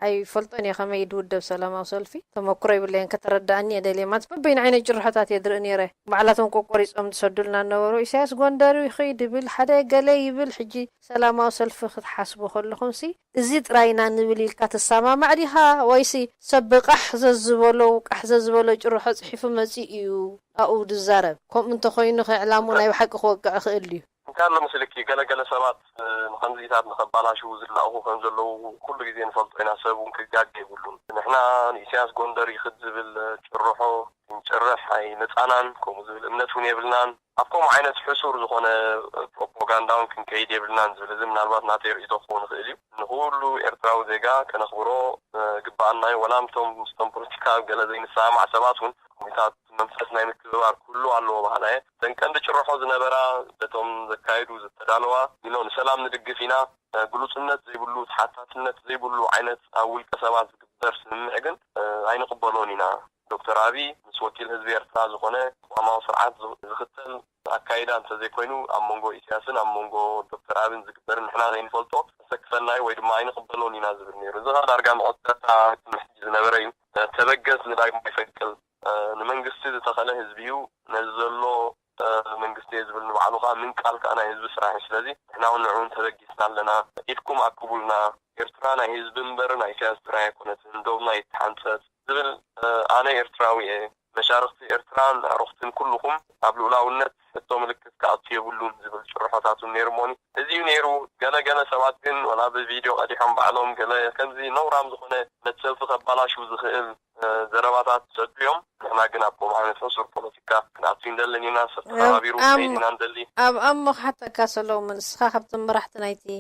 ኣይፈልጦን እየ ከመይ ድውደብ ሰላማዊ ሰልፊ ተመክሮ ይብለየን ከተረዳእኒ የደልየ ማለት በበይን ዓይነት ጭርሖታት የድርኢ ነይረ ባዕላቶም ቆቆሪፆም ዝሰዱልና ነበሩ ኢሳያስ ጎንደር ይኸይድ ይብል ሓደ ገለ ይብል ሕጂ ሰላማዊ ሰልፊ ክትሓስቡ ከለኹም እዚ ጥራይና ዝብል ኢልካ ተሰማማዕ ዲኻ ወይሲ ሰብቃሕ ዘዝበሎ ቃሕ ዘዝበሎ ጭርሖ ጽሒፉ መጽእ እዩ ኣብኡ ድዛረብ ከምኡ እንተኾይኑ ክዕላሙ ናይ ሓቂ ክወቅዕ ክእል እዩ ካለ መስልኪ ገለገለ ሰባት ንኸምዚታት ንኸባላሹ ዝላእኹ ከም ዘለዉ ኩሉ ግዜ ንፈልጦ ኢና ሰብውን ክጋገ ይብሉን ንሕና ንኢሳያስ ጎንደር ይኽድ ዝብል ጭርሖ ንጭርሕ ኣይ ነፃናን ከምኡ ዝብል እምነት እውን የብልናን ኣብቶም ዓይነት ሕሱር ዝኾነ ፕሮፓጋንዳውን ክንከይድ የብልናን ዝብል እዚ ምናልባት ናተይ ርእይቶ ክኸውን ይኽእል እዩ ንኩሉ ኤርትራዊ ዜጋ ከነኽብሮ ግባአናዮ ወላምቶም ምስቶም ፖለቲካ ገለ ዘይንሰማዕ ሰባት እውን ኮሚታት መንፈስ ናይ ምክብባር ኩሉ ኣለዎ ባህላየ ደንቀንዲ ጭርሖ ዝነበራ በቶም ዘካይዱ ዝተዳለዋ ኢኖ ንሰላም ንድግፍ ኢና ግሉጽነት ዘይብሉ ተሓታትነት ዘይብሉ ዓይነት ኣብ ውልቀ ሰባት ዝግበር ስምምዕ ግን ኣይንቕበሎን ኢና ዶክተር አብይ ምስ ወኪል ህዝቢ ኤርትራ ዝኾነ ቋማዊ ስርዓት ዝኽተል ኣካይዳ እንተዘይኮይኑ ኣብ መንጎ ኢሳያስን ኣብ መንጎ ዶክተር አብይን ዝግበር ንሕና ዘይንፈልጦ ተሰክፈናዮ ወይ ድማ ኣይንቕበሎን ኢና ዝብል ነይሩ እዚ ዳርጋ መቆጠታ ምሕጂ ዝነበረ እዩ ተበገስ ንዳግማ ይፈቅል ንመንግስቲ ዝተኸለ ህዝቢ እዩ ነዚ ዘሎ መንግስቲ ዝብል ንባዕሉኻ ምን ቃልካ ናይ ህዝቢ ስራሕ ስለዚ ንሕና እውን ንዕውን ተበጊስና ኣለና ኢድኩም ኣክቡልና ኤርትራ ናይ ህዝቢ እምበር ናይ ኢሳያስ ጥራይ ኣይኮነትን እንደውም ናይ ተሓንፀት ዝብል ኣነ ኤርትራዊ እየ መሻርክቲ ኤርትራን ኣዕሩኽትን ኩልኩም ኣብ ልኡላውነት እቶ ምልክት ከኣቱ የብሉን ዝብል ጭርሖታት ነይሩሞኒ እዚዩ ነይሩ ገለገለ ሰባት ግን ወላ ብቪድዮ ቀዲሖም ባዕሎም ገለ ከምዚ ነውራም ዝኾነ ነትሰልፊ ከባላሹ ዝኽእል ዘረባታት ሰድዮም ንሕና ግን ኣብ ኮማነት ሕሱር ፖለቲካ ክንኣቱ እንደለን ኢና ሰተኸባቢሩ ከይድና እንደሊ ኣብ ሓተካ ሰሎሞን ንስኻ ካብቲ መራሕቲ ናይቲ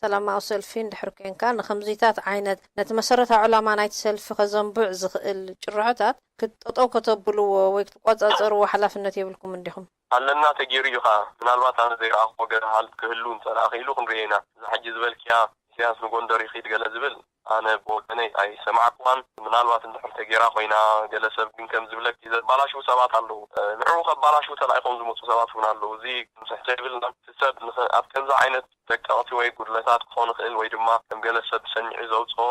ሰላማዊ ሰልፊ እንድሕር ኮንካ ንኸምዚታት ዓይነት ነቲ መሰረታዊ ዕላማ ናይቲ ሰልፊ ከዘንብዕ ዝኽእል ጭርሖታት ክትጠጠው ከተብልዎ ወይ ክትቆፃፀርዎ ሓላፍነት የብልኩም እንዲኹም ኣለና ተገይሩ ኢኻ ምናልባት ኣነ ዘይረኣኽቦ ገርሃል ክህሉ እንተረኣኺሉ ክንሪኦ ኢና እዛ ሕጂ ዝበልክያ ኢሳያስ ንጎንደር ይኸይድ ገለ ዝብል ኣነ ብወገነይ ኣይሰማዕኩዋን ምናልባት እንድሕር ተገይራ ኮይና ገለ ሰብ ግን ከም ዝብለክ ዘባላሹ ሰባት ኣለዉ ንዕኡ ከባላሹ ተላኢኾም ዝመፁ ሰባት እውን ኣለዉ እዚ ምስሕተ ይብልና ሰብ ኣብ ከምዚ ዓይነት ደቀቕቲ ወይ ጉድለታት ክኾን ይኽእል ወይ ድማ ከም ገለ ሰብ ሰኒዑ ዘውፅኦ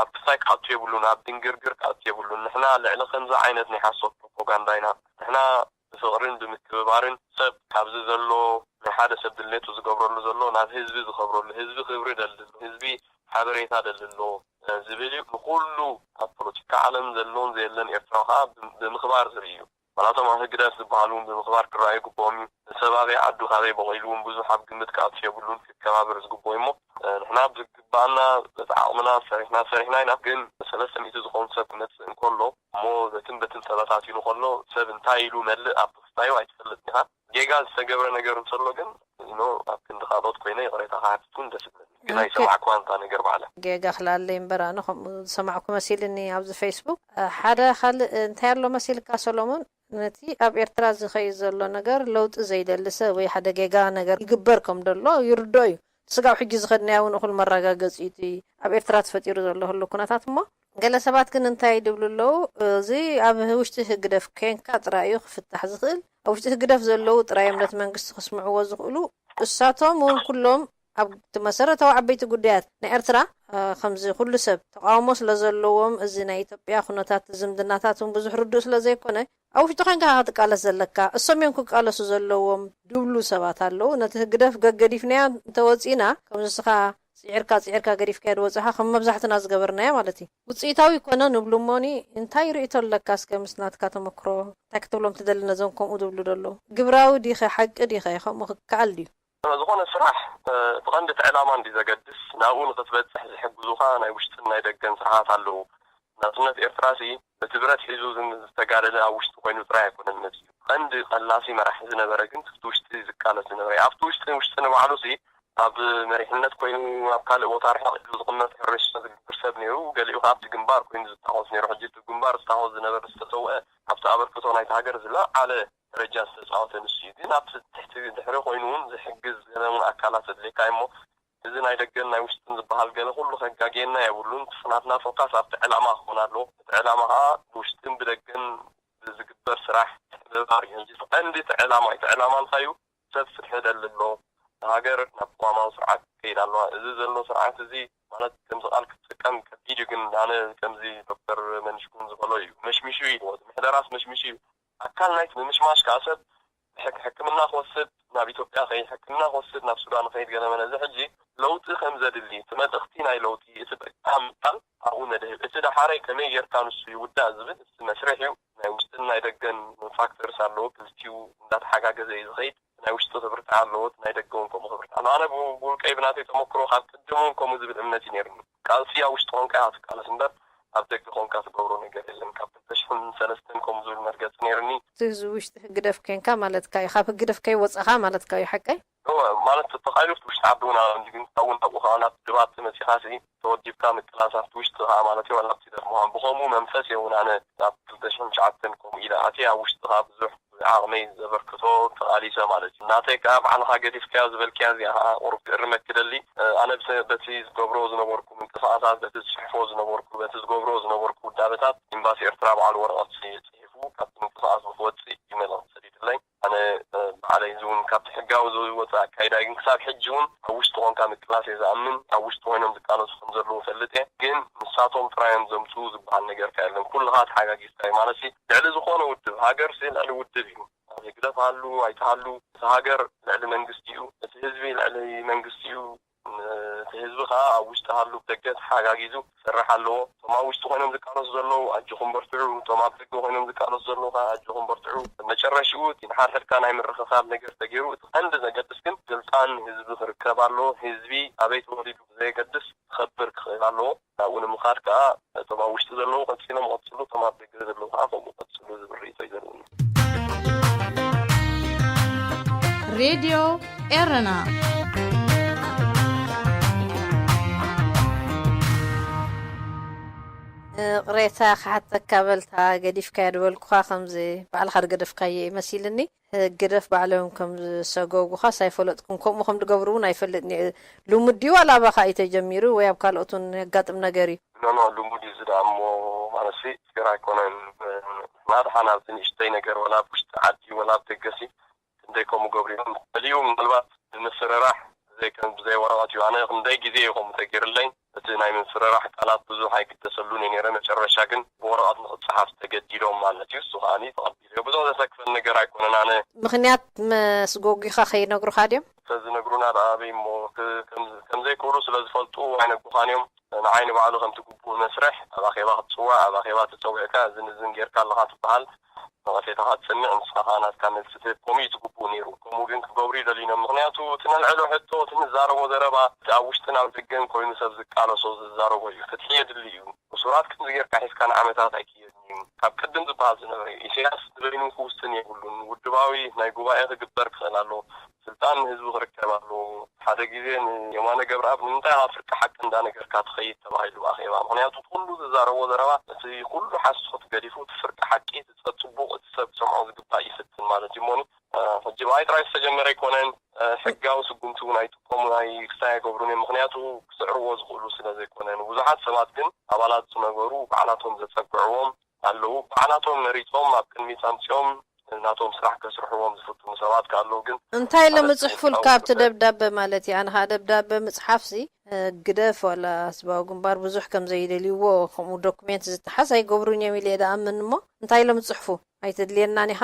ኣብ ክሳይ ክኣቱ የብሉን ኣብ ድንግርግር ክኣቱ የብሉን ንሕና ልዕሊ ከምዚ ዓይነት ናይ ሓሶት ፕሮፓጋንዳ ኢና ንሕና ብፍቕርን ብምክብባርን ሰብ ካብዚ ዘሎ ናይ ሓደ ሰብ ድሌቱ ዝገብረሉ ዘሎ ናብ ህዝቢ ዝኸብረሉ ህዝቢ ክብሪ ደልሎ ህዝቢ ሓበሬታ ደልሎ ዝብል ንኩሉ ኣብ ፖለቲካ ዓለም ዘሎን ዘየለን ኤርትራ ከዓ ብምኽባር ዝርኢ እዩ ማለቶም ህግደት ዝበሃሉ ብምኽባር ክረኣዩ ግቦም ሰባበይ ዓዱ ካበይ በቂሉ ብዙሕ ኣብ ግምት ከኣቱ የብሉን ክከባበር ዝግቦ እሞ ንሕና ብዝግባአና ተዓቕምና ሰሪሕና ኢና ግን 300 ዝኾኑ ሰብ ክመፅእ እንከሎ እሞ በትን ተበታቲኑ ከሎ ሰብ እንታይ ኢሉ መልእ ኣብ ክስታዩ ኣይትፈልጥ ኢኻ ጌጋ ዝተገብረ ነገር እንተሎ ግን ኣብ ክንዲ ካልኦት ኮይነ ይቕሬታ ካሓትቱን ደስ ይብለኒ ግን ኣይሰማዕኩ እንታ ነገር በዓለ ጌጋ ክላለይ እምበር ኣነ ከምኡ ዝሰማዕኩ መሲልኒ ኣብዚ ፌስቡክ ሓደ ካልእ እንታይ ኣሎ መሲልካ ሰሎሞን ነቲ ኣብ ኤርትራ ዝኸይድ ዘሎ ነገር ለውጢ ዘይደሊ ሰብ ወይ ሓደ ጌጋ ነገር ይግበር ከም ደሎ ይርዶ እዩ ስጋው ሕጂ ዝኸድናያ እውን እኹል መረጋገፂ እቲ ኣብ ኤርትራ ተፈጢሩ ዘሎ ህሉ ኩነታት እሞ ገለ ሰባት ግን እንታይ ይድብሉ ኣለዉ እዚ ኣብ ውሽጢ ህግደፍ ኮንካ ጥራይ እዩ ክፍታሕ ዝኽእል ኣብ ውሽጢ ህግደፍ ዘለዉ ጥራይ እምነት መንግስቲ ክስምዕዎ ዝኽእሉ እሳቶም እውን ኩሎም ኣብ መሰረታዊ ዓበይቲ ጉዳያት ናይ ኤርትራ ከምዚ ኩሉ ሰብ ተቃውሞ ስለ ዘለዎም እዚ ናይ ኢትዮጵያ ኩነታት ዝምድናታት እውን ብዙሕ ርዱእ ስለ ዘይኮነ ኣብ ውሽጢ ኮንካ ክትቃለስ ዘለካ እሶም እዮም ክቃለሱ ዘለዎም ድብሉ ሰባት ኣለዉ ነቲ ህግደፍ ገገዲፍናያ እንተወፂና ከምዚ ስኻ ፅዒርካ ገዲፍካ ወፅኻ ከም መብዛሕትና ዝገበርናያ ማለት እዩ ውፅኢታዊ ኮነ ንብሉ እሞኒ እንታይ ርእይቶ ኣለካ እስከ ምስናትካ ተመክሮ እንታይ ክትብሎም ትደሊ ነዞም ከምኡ ድብሉ ደሎ ግብራዊ ዲኸ ሓቂ ዲኸ ከምኡ ክከኣል ድዩ ዝኾነ ስራሕ ብቐንዲ ዕላማ እንዲ ዘገድስ ናብኡ ንኽትበፅሕ ዝሕግዙኻ ናይ ውሽጥን ናይ ደገን ስርዓት ኣለዉ ናጽነት ኤርትራሲ በትብረት ሒዙ ዝተጋደለ ኣብ ውሽጢ ኮይኑ ጥራይ ኣይኮነን ነቲ ቀንዲ ቀላሲ መራሒ ዝነበረ ግን ትፍቲ ውሽጢ ዝቃለስ ዝነበረ ኣብቲ ውሽጢ ንባዕሉሲ ኣብ መሪሕነት ኮይኑ ኣብ ካልእ ቦታ ርሒቕ ኢሉ ዝቕመጥ ሕርሽ ዝግብር ሰብ ነይሩ ገሊኡ ካብቲ ግንባር ኮይኑ ዝጣወስ ነይሩ ሕጂ እቲ ግንባር ዝጣወስ ዝነበረ ዝተሰውአ ኣብቲ ኣበርክቶ ናይቲ ሃገር ዝለዓለ ደረጃ ዝተፃወተ ንሱ እዩ ግን ኣብቲ ትሕቲ ድሕሪ ኮይኑ እውን ዝሕግዝ ገለውን ኣካላት ኣድልየካ እሞ እዚ ናይ ደገን ናይ ውሽጥን ዝበሃል ገለ ኩሉ ከጋጌና የብሉን ትፍናትና ፎካስ ኣብቲ ዕላማ ክኾን ኣለዎ እቲ ዕላማ ከዓ ብውሽጥን ብደገን ዝግበር ስራሕ ምባር እዩ እንጂ ቀንዲ እቲ ዕላማ እንታይ እዩ ሰብ ፍትሒ ደልሎ ሃገር ናብ ቋማዊ ስርዓት ከይድ ኣለዋ እዚ ዘሎ ስርዓት እዚ ማለት ከምዚ ቃል ክትጥቀም ከቢድ እዩ ግን ኣነ ከምዚ ዶክተር መንሽኩን ዝበሎ እዩ መሽሚሹ እዩ ምሕደራስ መሽሚሹ እዩ ኣካል ናይቲ ምምሽማሽ ከዓ ሰብ ሕክምና ክወስድ ናብ ኢትዮጵያ ከይሕክምና ክወስድ ናብ ሱዳን ከይድ ገለ መለዚ ሕጂ ለውጢ ከም ዘድሊ ትመጥኽቲ ናይ ለውጢ እቲ በጣም ምጣል ኣብኡ ነድህብ እቲ ዳሓረይ ከመይ ጌርካ ንሱ ይውዳእ ዝብል እቲ መስርሕ እዩ ናይ ውሽጥን ናይ ደገን ፋክተርስ ኣለዎ ክልቲኡ እንዳተሓጋገዘ እዩ ዝኸይድ ናይ ውሽጡ ክብርታ ኣለዎት ናይ ደገውን ከምኡ ክብርታ ኣሎ ኣነ ብውልቀይ ብናተይ ተመክሮ ካብ ቅድሙን ከምኡ ዝብል እምነት እዩ ነይሩኒ ቃልሲ ኣብ ውሽጢ ኮንካ ኢኻ ትቃለስ እምበር ኣብ ደገ ኮንካ ትገብሮ ነገር የለን ካብ 2003 ከምኡ ዝብል መርገፂ ነይሩኒ እዚ ውሽጢ ሕጊ ደፍከንካ ማለትካ እዩ ካብ ሕጊ ደፍከይ ወፅኻ ማለትካ እዩ ሓቀይ ማለት ተቃሊሉት ውሽጢ ዓዲ እውን ግን እውን ኣብኡ ናት ድባት መፂኻ ተወዲብካ ምቅላሳት ውሽጢ ከዓ ማለት እዩ ወላብቲ ደፍምዃን ብኸምኡ መንፈስ የውን ኣነ ኣብ 2009 ከምኡ ኢለ ኣትየ ኣብ ውሽጢኻ ብዙሕ ዓቕመይ ዘበርክቶ ተቃሊሰ ማለት እዩ ናተይ ከዓ ባዕልኻ ገዲፍካዮ ዝበልክያ እዚኣ ከዓ ቁሩብ ክእርመክ ክደሊ ኣነ በቲ ዝገብሮ ዝነበርኩ ምንቅስቃሳት በቲ ዝፅሕፎ ዝነበርኩ በቲ ዝገብሮ ዝነበርኩ ውዳበታት ኤምባሲ ኤርትራ ባዕሉ ወረቐት ፅሒፉ ካብቲ ምንቅስቃስ ክወፅእ ይመለቕ ሰዲድለይ ኣነ ባዕለይ እውን ካብቲ ሕጋዊ ዝወፅእ ኣካይዳ ግን ክሳብ ሕጂ እውን ኣብ ውሽጢ ኮንካ ምቅላስ እየ ዝኣምን ኣብ ውሽጢ ኮይኖም ዝቃለሱ ከም ዘለዉ ፈልጥ እየ ግን ንሳቶም ጥራዮም ዘምፅኡ ዝበሃል ነገር ካ የለን ኩልኻ ተሓጋጊዝካ እዩ ማለት ልዕሊ ዝኾነ ውድብ ሃገር ልዕሊ ውድብ እዩ ኣብ ህግደት ሃሉ ኣይተሃሉ እቲ ሃገር ልዕሊ መንግስቲ እዩ እቲ ህዝቢ ልዕሊ መንግስቲ እዩ እቲ ህዝቢ ከዓ ኣብ ውሽጢ ሃሉ ብደገ ተሓጋጊዙ ክሰርሕ ኣለዎ እቶም ኣብ ውሽጢ ኮይኖም ዝቃለሱ ዘለዉ ኣጅኹም በርትዑ እቶም ኣብ ደገ ኮይኖም ዝቃለሱ ዘለዉ ከዓ ኣጅኹም በርትዑ መጨረሽኡ ንሓድሕድካ ናይ ምርኽኻብ ነገር ተገይሩ እቲ ቀንዲ ዘገድስ ግን ስልጣን ህዝቢ ክርከብ ኣለዎ ህዝቢ ኣበይ ተወሊዱ ብዘየገድስ ክኸብር ክኽእል ኣለዎ ናብኡ ንምኻድ ከዓ እቶም ኣብ ውሽጢ ዘለዉ ቀፂሎም ቀፅሉ እቶም ኣብ ደገ ዘለዉ ከዓ ከምኡ ቀፅሉ ዝብል ርእቶ እዩ ዘለውኒ ሬድዮ ኤረና ቅሬታ ክሓተካ በልታ ገዲፍካ ያድበልኩኻ ከምዚ ባዕልካ ገደፍካየ ይመስልኒ ገደፍ ባዕሎም ከም ዝሰገጉኻ ሳይፈለጥኩም ከምኡ ከም ዝገብሩ እውን ኣይፈልጥኒ ልሙድ ድዩ ዋላ ባኻ እዩ ተጀሚሩ ወይ ኣብ ካልኦትን የጋጥም ነገር እዩ ኖ ልሙድ እዩ ዝዳ እሞ ማለሲ ስገራ ኣይኮነን ናድሓና ኣብቲ ንእሽተይ ነገር ወላ ብውሽጢ ዓዲ ወላ ብደገሲ ክንደይ ከምኡ ገብሩ እዮም በልዩ ምናልባት ንምስርራሕ ብዘይ ወረቐት እዩ ኣነ ክንደይ ግዜ ከምኡ ተገይርለይ እቲ ናይ ምንስርራሕ ቃላት ብዙሕ ኣይግደሰሉን ነይረ መጨረሻ ግን ብወረቐት ንክፅሓፍ ተገዲዶም ማለት እዩ እሱ ከዓኒ ተቐቢሉ ብዙ ዘሰክፈል ነገር ኣይኮነን ኣነ ምክንያት መስጎጊኻ ከይነግሩካ ድዮም ስለዝነግሩና ደኣበይ እሞ ከምዘይክብሉ ስለዝፈልጡ ኣይነግሩኻን እዮም ንዓይኒ ባዕሉ ከምቲ ግቡእ መስርሕ ኣብ ኣኼባ ክትፅዋዕ ኣብ ኣኼባ ተፀዊዕካ እዝንዝን ጌርካ ኣለካ ትበሃል መቐሴታኻ ትሰምዕ ንስኻ ከዓ ናትካ መልሲ ትህብ ከምኡ እዩ ትግቡእ ነይሩ ከምኡ ግን ክገብሩ ይደሊኖም ምክንያቱ እቲ ነልዕሎ ሕቶ እቲ ንዛረቦ ዘረባ ኣብ ውሽጥን ኣብ ደገን ኮይኑ ሰብ ዝቃለሶ ዝዛረቦ እዩ ፍትሒ የድሊ እዩ ሱራት ክንዚ ጌርካ ሒዝካ ንዓመታት ኣይክየድን እዩ ካብ ቅድም ዝበሃል ዝነበረ ኢሳያስ ደሊኑ ክውስን የብሉን ውድባዊ ናይ ጉባኤ ክግበር ክኽእል ኣሎ ስልጣን ህዝቢ ክርከብ ኣሎ ሓደ ግዜ የማነ ገብረኣብ ንምንታይ ኣብ ፍርቂ ሓቂ እንዳነገርካ ትኸይድ ተባሂሉ ኣኼባ ምክንያቱ ኩሉ ዝዛረቦ ዘረባ እቲ ኩሉ ሓስሶት ገዲፉ እቲ ፍርቂ ሓቂ ፅቡቅ እቲ ሰብ ሰምዖ ዝግባእ ይፍትን ማለት እዩ ሞኒ ሕጂ ብኣይ ጥራይ ዝተጀመረ ኣይኮነን ሕጋዊ ስጉምቲ እውን ኣይጥቀሙ ናይ ክሳይ ኣይገብሩን እዮም ምክንያቱ ክስዕርዎ ዝኽእሉ ስለዘይኮነን ብዙሓት ሰባት ግን ኣባላት ዝነበሩ ባዕላቶም ዘፀግዕዎም ኣለዉ ባዕላቶም መሪፆም ኣብ ቅድሚት ኣምፅኦም ናቶም ስራሕ ከስርሕዎም ዝፍትኑ ሰባት ካለው ግን እንታይ ለምፅሕፉልካ ኣብቲ ደብዳቤ ማለት እዩ ኣነኻ ደብዳቤ ምፅሓፍሲ ግደፍ ወላ ህዝባዊ ግንባር ብዙሕ ከም ዘይደልይዎ ከምኡ ዶክሜንት ዝተሓዝ ኣይገብሩን እዮም ኢለ ደኣምን እሞ እንታይ ለምፅሕፉ ኣይተድልየናን ኢኻ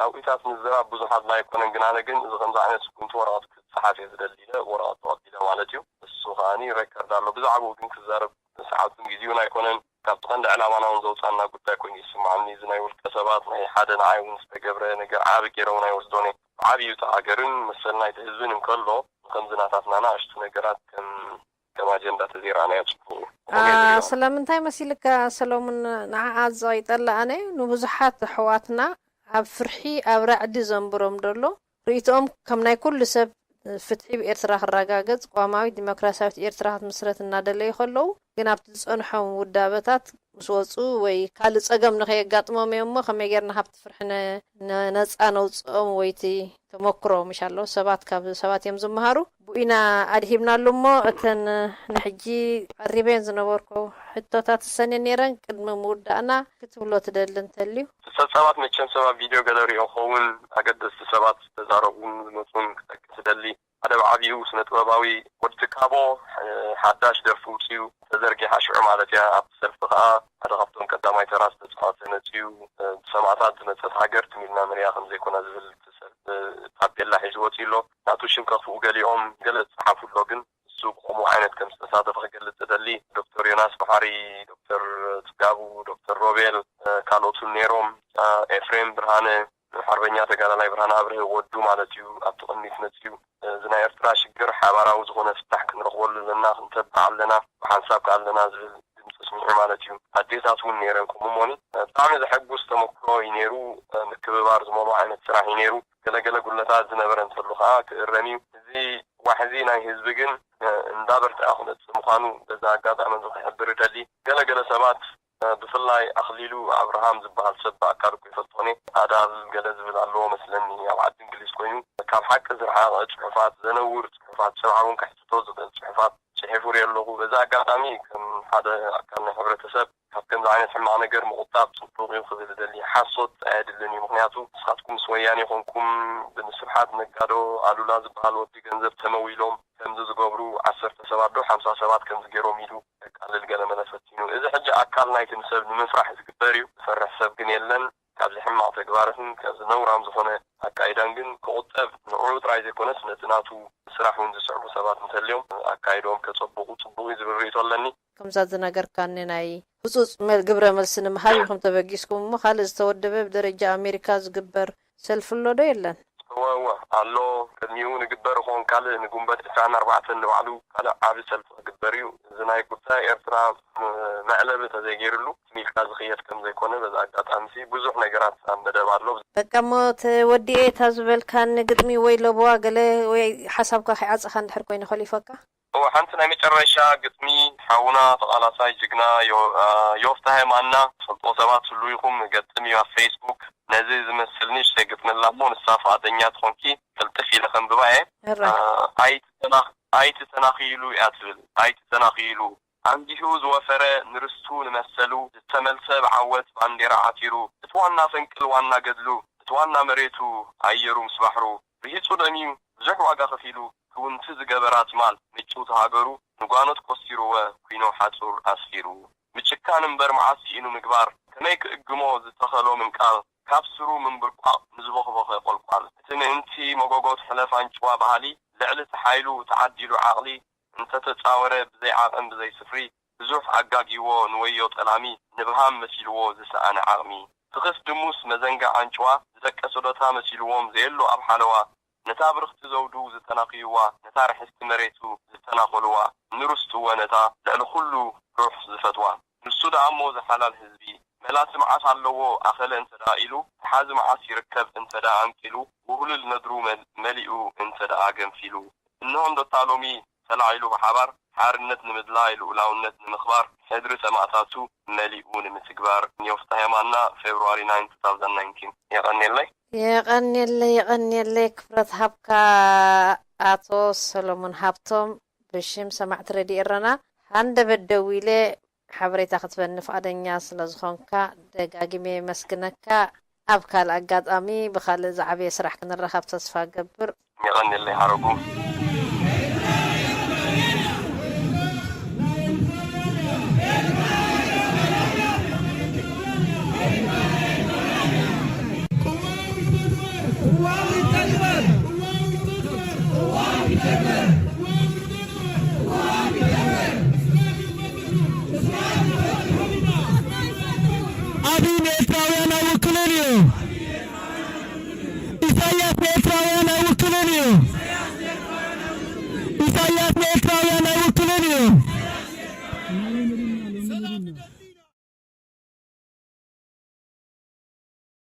ኣብኢታት ምዝራብ ብዙሓት ናይ ኮነን ግን ኣነ ግን እዚ ከምዚ ዓይነት ስጉምቲ ወረቐት ክፅሓፍ እየ ዝደሊለ ወረቐት ተቐቢለ ማለት እዩ እሱ ከዓኒ ሬከርድ ኣሎ ብዛዕባኡ ግን ክዛረብ ሰዓቱን ግዜውን ኣይኮነን ካብቲ ቀንዲ ዕላማና እውን ዘውፃና ጉዳይ ኮይኑ ይስማዓኒ እዚ ናይ ውልቀ ሰባት ናይ ሓደ ንዓይ እውን ዝተገብረ ነገር ዓብ ገይረ እውን ኣይወስዶን እየ ዓብዩ እቲ ሃገርን መሰል ናይቲ ህዝብን እንከሎ ከምዝናታትና ንኣሽቱ ነገራት ከም ኣጀንዳ ተዘይረኣናዮ ፅቡቅ ስለምንታይ መሲልካ ሰሎሙን ንዓዓ ዝቐይጠላ ኣነ ንብዙሓት ኣሕዋትና ኣብ ፍርሒ ኣብ ራዕዲ ዘንብሮም ደሎ ርእቶኦም ከም ናይ ኩሉ ሰብ ፍትሒ ብኤርትራ ክረጋገፅ ቋማዊት ዲሞክራሲያዊት ኤርትራ ክትምስረት እናደለዩ ከለዉ ግን ኣብቲ ዝፀንሖም ውዳበታት ምስ ወፁ ወይ ካልእ ፀገም ንኸየጋጥሞም እዮም እሞ ከመይ ጌርና ካብቲ ፍርሒ ነፃ ነውፅኦም ወይቲ ተመክሮም ይሻሎ ሰባት ካብ ሰባት እዮም ዝመሃሩ ብኢና ኣድሂብናሉ እሞ እተን ንሕጂ ቀሪበን ዝነበርኩ ሕቶታት ዝሰንየን ነይረን ቅድሚ ምውዳእና ክትብሎ ትደሊ እንተልዩ ሰባት መቸም ሰባት ቪድዮ ገለሪኦ ኸውን ኣገደስቲ ሰባት ዝተዛረቡን ዝመፁን ክጠቅስ ደሊ ሓደ ብዓብዩ ስነ ጥበባዊ ወዲ ካቦ ሓዳሽ ደርፊ ውፅኡ ተዘርጊሓ ሽዑ ማለት እያ ኣብ ሰልፊ ከዓ ሓደ ካብቶም ቀዳማይ ተራ ዝተፃወተ ነፅዩ ብሰማዕታት ዝመፀት ሃገር ትሚልና መርያ ከምዘይኮና ዝብል ታፔላ ሒዝዎት ኢሎ ናቱ ሽም ከፍኡ ገሊኦም ገለ ጽሓፉሎ ግን እሱ ቆሙ ዓይነት ከም ዝተሳተፈ ክገልጽ ደሊ ዶክተር ዮናስ ባሕሪ ዶክተር ጽጋቡ ዶክተር ሮቤል ካልኦቱን ነይሮም ኤፍሬም ብርሃነ ሓርበኛ ተጋዳላይ ብርሃነ አብርህ ወዱ ማለት እዩ ኣብ ተቐኒት መጽዩ ዝናይ ኤርትራ ሽግር ሓባራዊ ዝኾነ ፍታሕ ክንረኽበሉ ዘለና ክንተብዕ ኣለና ብሓንሳብ ከኣለና ዝብል ድምፂ ስሚዑ ማለት እዩ ኣዴታት እውን ነይረን ከምኡሞኒ ብጣዕሚ ዘሐጉስ ተመክሮ እዩ ነይሩ ምክብባር ዝመልኦ ዓይነት ስራሕ እዩ ነይሩ ገለገለ ጉለታት ዝነበረ እንተሉ ከዓ ክእረም እዩ እዚ ዋሕዚ ናይ ህዝቢ ግን እንዳበርትዐ ክመጽእ ምዃኑ በዛ ኣጋጣሚ ዝሕብር ደሊ ገለገለ ሰባት ብፍላይ ኣኽሊሉ ኣብርሃም ዝበሃል ሰብ ብኣካል እኮ ይፈልጦኒ ኣዳል ገለ ዝብል ኣለዎ መስለኒ ኣብ ዓዲ እንግሊዝ ኮይኑ ካብ ሓቂ ዝረሓቐ ፅሑፋት ዘነውር ፅሑፋት ሰብዓ እውን ከሕትቶ ዝኽእል ፅሑፋት ፅሒፉ ርአ ኣለኹ በዛ ኣጋጣሚ ከም ሓደ ኣካል ናይ ሕብረተሰብ ካብ ከምዚ ዓይነት ሕማቕ ነገር ምቁጣብ ፅቡቅ እዩ ክብል ደሊ ሓሶት ኣየድልን እዩ ምክንያቱ ንስኻትኩም ምስ ወያኔ ኮንኩም ብምስብሓት ነጋዶ ኣሉላ ዝበሃል ወዲ ገንዘብ ተመዊሎም ከምዚ ዝገብሩ 10 ሰባት ዶ 50 ሰባት ከምዚ ገይሮም ኢሉ ቃልል ገለ መለፈትኑ እዚ ሕጂ ኣካል ናይቲ ሰብ ንምፍራሕ ዝግበር እዩ ዝፈርሕ ሰብ ግን የለን ካብዚ ሕማቕ ተግባራትን ካብዚ ነውራም ዝኾነ ኣካይዳን ግን ክቁጠብ ንዑ ጥራይ ዘይኮነስ ነቲ ናቱ ስራሕ እውን ዝስዕቡ ሰባት እንተልዮም ኣካይዶም ከፀቡቑ ፅቡቅ እዩ ዝብል ርእይቶ ኣለኒ ከምዛ ዝነገርካኒ ናይ ህፁፅ ግብረ መልሲ ንምሃብ ኢኹም ተበጊስኩም እሞ ካልእ ዝተወደበ ብደረጃ ኣሜሪካ ዝግበር ሰልፊ ኣሎ ዶ የለን ወወ ኣሎ ቅድሚኡ ንግበር ኾን ካልእ ንጉንበት 24 ንባዕሉ ካልእ ዓብ ሰልፊ ክግበር እዩ እዚ ናይ ጉዳይ ኤርትራ መዕለብ ተዘይገይሩሉ ሚልካ ዝኽየድ ከም ዘይኮነ በዛ ኣጋጣሚ ብዙሕ ነገራት ኣብ መደብ ኣሎ በቃ ሞ ተወዲኤ እታ ዝበልካኒ ግጥሚ ወይ ለቦዋ ገለ ወይ ሓሳብካ ከይዓፅኻ እንድሕር ኮይኑ ኸሊፈካ ሓንቲ ናይ መጨረሻ ግጥሚ ሓውና ተቓላሳይ ጅግና ዮፍታሄ ማና ሰልጦ ሰባት ሁሉ ይኹም ገጥም እዩ ኣብ ፌስቡክ ነዚ ዝመስልኒ ሽተግጥምላ ሞ ንሳ ፈቃደኛ ትኾንኪ ቅልጥፍ ኢለ ከንብባ ኣይትተናኺሉ እያ ትብል ኣይትተናኺሉ አንዲሁ ዝወፈረ ንርስቱ ንመሰሉ ዝተመልሰብ ዓወት ባንዴራ ዓቲሩ እቲ ዋና ፈንቅል ዋና ገድሉ እቲ ዋና መሬቱ ኣየሩ ምስባሕሩ ብሂፁ ደሚዩ ብዙሕ ዋጋ ከፊሉ ክውንቲ ዝገበራት ማል ምጭው ተሃገሩ ንጓኖት ኮስቲሩወ ኩኖ ሓፁር ኣስፊሩ ምጭካን እምበር መዓስ ኢኑ ምግባር ከመይ ክእግሞ ዝተኸሎ ምንቃል ካብ ስሩ ምንብርቋቕ ንዝበኽበኸ ቆልቋል እቲ ምእንቲ መጎጎት ሕለፍ አንጭዋ ባህሊ ልዕሊ ተሓይሉ ተዓዲሉ ዓቕሊ እንተተፃወረ ብዘይ ዓቕም ብዘይ ስፍሪ ብዙሕ ኣጋጊዎ ንወዮ ጠላሚ ንብሃም መሲልዎ ዝሰኣነ ዓቕሚ ትኽስ ድሙስ መዘንጋ አንጭዋ ዝደቀሰዶታ መሲልዎም ዘየሎ ኣብ ሓለዋ ነታ ብርኽቲ ዘውዱ ዝተናኽይዋ ነታ ርሕስቲ መሬቱ ዝተናኸልዋ ንርስትወ ነታ ልዕሊ ኩሉ ሩሕ ዝፈትዋ ንሱ ደኣሞ ዝሓላል ህዝቢ መላሲ መዓት ኣለዎ ኣኸለ እንተዳ ኢሉ ተሓዚ መዓት ይርከብ እንተዳ ኣንቂሉ ውህሉል ነድሩ መሊኡ እንተዳ ገንፊሉ እነሆም ዶታሎሚ ተላዒሉ ብሓባር ሓርነት ንምድላይ ልኡላውነት ንምኽባር ሕድሪ ሰማዕታቱ መሊኡ ንምትግባር ዮፍታሄ ማና ፌብሩዋሪ 9 2019 የቀኒየለይ ክብረት ሃብካ ኣቶ ሰሎሞን ሃብቶም ብሽም ሰማዕቲ ረዲዮ ኤረና ሃንደበት ደው ኢለ ሓበሬታ ክትበኒ ፈቃደኛ ስለ ዝኾንካ ደጋጊሜ መስግነካ ኣብ ካልእ ኣጋጣሚ ብካልእ ዝዓበየ ስራሕ ክንረኸብ ተስፋ ገብር የቀኒየለይ ሓረጉ ኢሳያስ ኤርትራውያን አይወክሉንም።